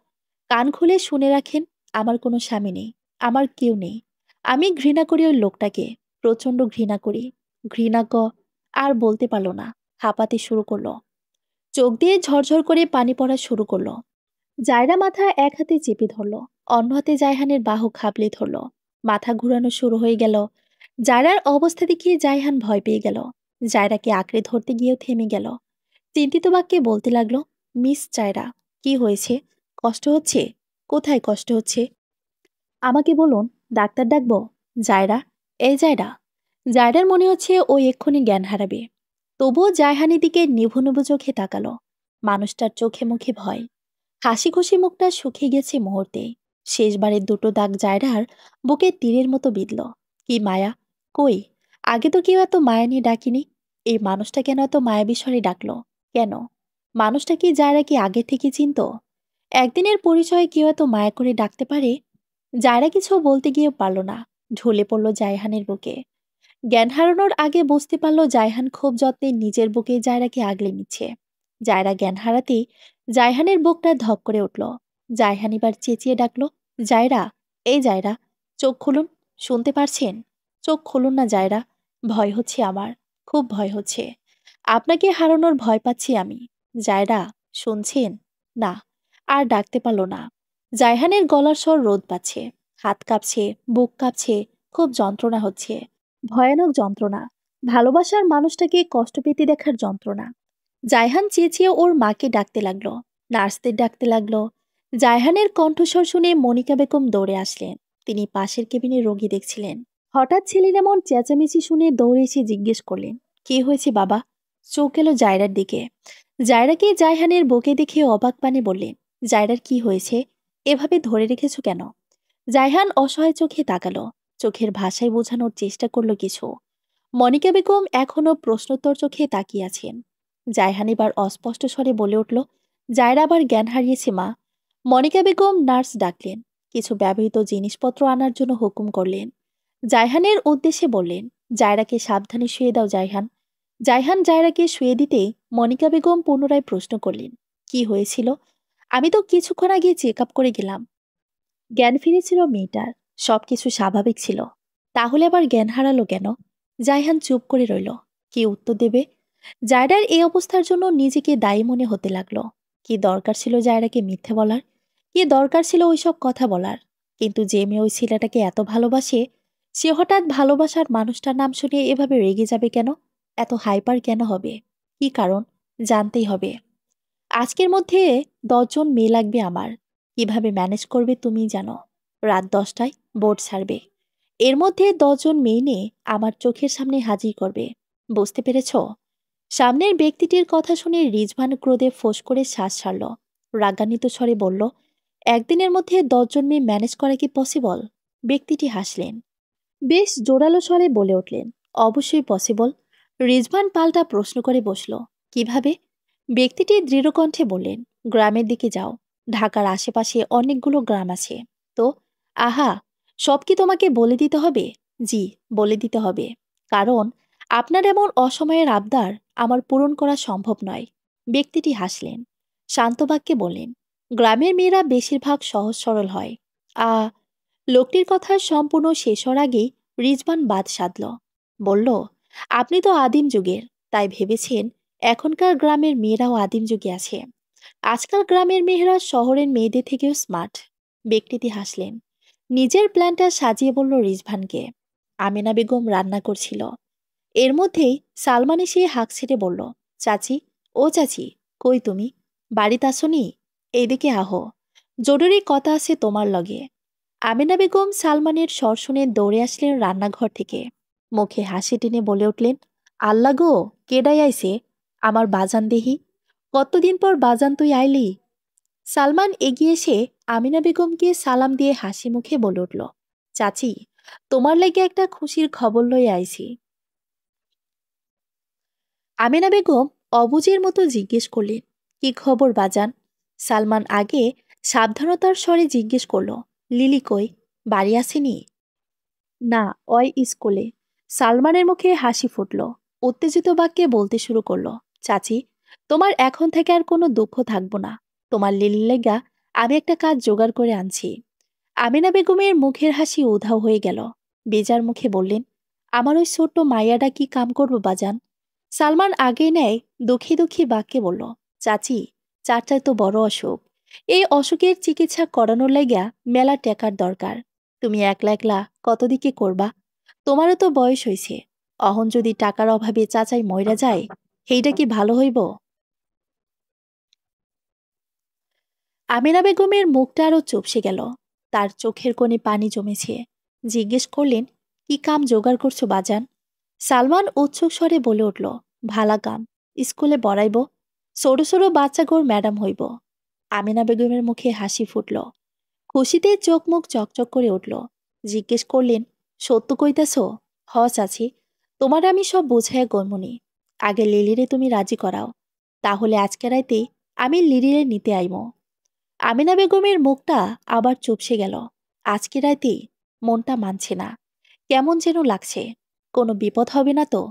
কান খুলে শুনে রাখেন, আমার কোনো স্বামী নেই। আমার কেউ নেই। আমি ঘৃণা করি ওই লোকটাকে। প্রচণ্ড ঘৃণা করি। ঘৃণা আর বলতে পারল না। হাঁপাতে শুরু করলো। চোখ দিয়ে ঝরঝর করে পানি পড়া শুরু করলো। জায়রা মাথা এক হাতে চেপে ধরল। অন্য হাতে জায়হানের বাহু খাবলে ধরল। মাথা ঘুরানো শুরু হয়ে গেল। জায়রার অবস্থা দেখিয়ে জায়হান ভয় পেয়ে গেল। জায়রাকে আঁকড়ে ধরতে গিয়েও থেমে গেল। চিন্তিত বাক্যে বলতে লাগলো, মিস জায়রা, কি হয়েছে? কষ্ট হচ্ছে? কোথায় কষ্ট হচ্ছে? আমাকে বলুন, ডাক্তার ডাকবো? জায়রা, এই জায়রা। জায়রার মনে হচ্ছে ও এক্ষুনি জ্ঞান হারাবে। তবুও জায়হানের দিকে নিভু নিভু চোখে তাকালো। মানুষটার চোখে মুখে ভয়। হাসি খুশি মুখটা শুকিয়ে গেছে মুহূর্তে। শেষবারের দুটো দাগ জায়রার বুকে তীরের মতো বিঁধল। কি মায়া! কই, আগে তো কেউ এত মায়া নিয়ে ডাকিনি। এই মানুষটা কেন এত মায়াবী স্বরে ডাকলো? কেন? মানুষটা কি জায়রা কি আগে থেকে চিনত? একদিনের পরিচয়ে কেউ এত মায়া করে ডাকতে পারে? জায়রা কিছু বলতে গিয়েও পারল না। ঢলে পড়ল জায়হানের বুকে। জ্ঞান হারানোর আগে বুঝতে পারল জায়হান খুব যত্নে নিজের বুকে জায়রাকে আগলে নিচ্ছে। জায়রা জ্ঞান হারাতেই জায়হানের বুকটা ধক করে উঠল। জায়হান এবার চেঁচিয়ে ডাকল, জায়রা, এই জায়রা, চোখ খুলুন। শুনতে পারছেন? চোখ খুলুন না জায়রা। ভয় হচ্ছে আমার, খুব ভয় হচ্ছে। আপনাকে হারানোর ভয় পাচ্ছি আমি। জায়রা, শুনছেন? না, আর ডাকতে পারল না। জায়হানের গলার স্বর রোদ পাচ্ছে, হাত কাঁপছে, বুক কাঁপছে, খুব যন্ত্রণা হচ্ছে, ভয়ানক যন্ত্রণা, ভালোবাসার মানুষটাকে কষ্ট পেতে দেখার যন্ত্রণা। জায়হান চেঁচিয়ে ওর মাকে ডাকতে লাগলো, নার্সদের ডাকতে লাগলো। জায়হানের কণ্ঠস্বর শুনে মনিকা বেগম দৌড়ে আসলেন। তিনি পাশের কেবিনে রোগী দেখছিলেন। হঠাৎ ছেলের এমন চেঁচামেচি শুনে দৌড়ে এসে জিজ্ঞেস করলেন, কি হয়েছে বাবা? চোখ এলো জায়রার দিকে। জায়রাকে জায়হানের বুকে দেখে অবাক পানে বললেন, জায়রার কি হয়েছে? এভাবে ধরে রেখেছ কেন? জায়হান অসহায় চোখে তাকালো, চোখের ভাষায় বোঝানোর চেষ্টা করলো কিছু। মনিকা বেগম এখনো প্রশ্নোত্তর চোখে তাকিয়ে আছেন। জায়হান এবার অস্পষ্ট স্বরে বলে উঠল, জায়রা আবার জ্ঞান হারিয়েছে মা। মনিকা বেগম নার্স ডাকলেন, কিছু ব্যবহৃত জিনিসপত্র আনার জন্য হুকুম করলেন। জায়হানের উদ্দেশ্যে বললেন, জায়রাকে সাবধানে শুয়ে দাও জায়হান। জায়হান জায়রাকে শুয়ে দিতেই মনিকা বেগম পুনরায় প্রশ্ন করলেন, কি হয়েছিল? আমি তো কিছুক্ষণ আগে চেক আপ করে গেলাম। জ্ঞান ফিরেছিল মেয়েটার, সবকিছু স্বাভাবিক ছিল। তাহলে আবার জ্ঞান হারালো কেন? জায়হান চুপ করে রইল। কি উত্তর দেবে? জায়রার এই অবস্থার জন্য নিজেকে দায়ী মনে হতে লাগলো। কি দরকার ছিল জায়রাকে মিথ্যে বলার? কি দরকার ছিল ওইসব কথা বলার? কিন্তু যে মেয়ে ওই ছেলেটাকে এত ভালোবাসে, সে হঠাৎ ভালোবাসার মানুষটার নাম শুনে এভাবে রেগে যাবে কেন? এত হাইপার কেন হবে? কি কারণ? জানতেই হবে। আজকের মধ্যে 10 জন মেয়ে লাগবে আমার। কিভাবে ম্যানেজ করবে তুমি জানো। রাত 10টায় বোর্ড ছাড়বে। এর মধ্যে 10 জন মেয়ে নিয়ে আমার চোখের সামনে হাজির করবে। বুঝতে পেরেছ? সামনের ব্যক্তিটির কথা শুনে রিজভান ক্রোধে ফোঁস করে শ্বাস ছাড়ল। রাগান্বিত স্বরে বলল, একদিনের মধ্যে 10 জন মেয়ে ম্যানেজ করা কি পসিবল? ব্যক্তিটি হাসলেন, বেশ জোরালো স্বরে বলে উঠলেন, অবশ্যই পসিবল। রিজভান পাল্টা প্রশ্ন করে বসল, কিভাবে? ব্যক্তিটি দৃঢ়কণ্ঠে বললেন, গ্রামের দিকে যাও। ঢাকার আশেপাশে অনেকগুলো গ্রাম আছে। তো আহা, সব কি তোমাকে বলে দিতে হবে? জি, বলে দিতে হবে। কারণ আপনার এমন অসময়ের আবদার আমার পূরণ করা সম্ভব নয়। ব্যক্তিটি হাসলেন, শান্ত বাক্যে বললেন, গ্রামের মেয়েরা বেশিরভাগ সহজ সরল হয়। আ লোকটির কথা সম্পূর্ণ শেষ হওয়ার আগেই রিজবান বাদ সাধল। বলল, আপনি তো আদিম যুগের, তাই ভেবেছেন এখনকার গ্রামের মেয়েরাও আদিম যুগে আছে। আজকাল গ্রামের মেয়েরা শহরের মেয়েদের থেকেও স্মার্ট। ব্যক্তিটি হাসলেন, নিজের প্ল্যানটা সাজিয়ে বলল রিজভানকে। আমেনা বেগম রান্না করছিল। এর মধ্যেই সালমান এসে হাঁক ছেড়ে বলল, চাচি, ও চাচি, কই তুমি? বাড়িতে আসনি? এইদিকে আহো, জরুরি কথা আছে তোমার লগে। আমেনা বেগম সালমানের স্বর শুনে দৌড়ে আসলেন রান্নাঘর থেকে। মুখে হাসি টেনে বলে উঠলেন, আল্লা গো, কেডাই আইছে? আমার বাজান দেহি। কতদিন পর বাজান তুই আইলি? সালমান এগিয়ে এসে আমিনা বেগমকে সালাম দিয়ে হাসি মুখে বলে উঠল, চাচি, তোমার লেগে একটা খুশির খবর লয়ে আইছি। আমেনা বেগম অবুঝের মতো জিজ্ঞেস করলেন, কি খবর বাজান? সালমান আগে সাবধানতার স্বরে জিজ্ঞেস করল, লিলি কই? বাড়ি আসেনি? না, অয় স্কুলে। সালমানের মুখে হাসি ফুটল। উত্তেজিত বাক্যে বলতে শুরু করলো, চাচি, তোমার এখন থেকে আর কোনো দুঃখ থাকবো না। তোমার লিলির লেগা আমি একটা কাজ জোগাড় করে আনছি। আমিনা বেগমের মুখের হাসি উধাও হয়ে গেল। বেজার মুখে বললেন, আমার ওই ছোট্ট মাইয়াটা কি কাম করবো বাজান? সালমান আগে নেয় দুঃখী দুঃখী বাক্যে বলল, চাচি, চারটায় তো বড় অসুখ। এই অসুখের চিকিৎসা করানোর লাইগা মেলা টাকার দরকার। তুমি একলা একলা কত দিকে করবা? তোমারও তো বয়স হইছে। অহন যদি টাকার অভাবে চাচাই মইরা যায়, সেইটা কি ভালো হইব? আমিনা বেগমের মুখটা আরো চুপসে গেল। তার চোখের কোণে পানি জমেছে। জিজ্ঞেস করলেন, কি কাম জোগাড় করছো বাজান? সালমান উৎসুক স্বরে বলে উঠল, ভালা কাম। স্কুলে পড়াইব। সরু সরু বাচ্চাগোর ম্যাডাম হইব। আমিনা বেগমের মুখে হাসি ফুটল। খুশিতে চোখ মুখ চকচক করে উঠল। জিজ্ঞেস করলেন, সত্য কইতাছ? হ চাচি, তোমার আমি সব বোঝাইয়া গমনি। আগে লিলিরে তুমি রাজি করাও, তাহলে আজকে রাইতেই আমি লিলিরে নিতে আইব। আমিনা বেগমের মুখটা আবার চুপসে গেল। আজকে রাইতেই? মনটা মানছে না, কেমন যেন লাগছে। কোনো বিপদ হবে না তো?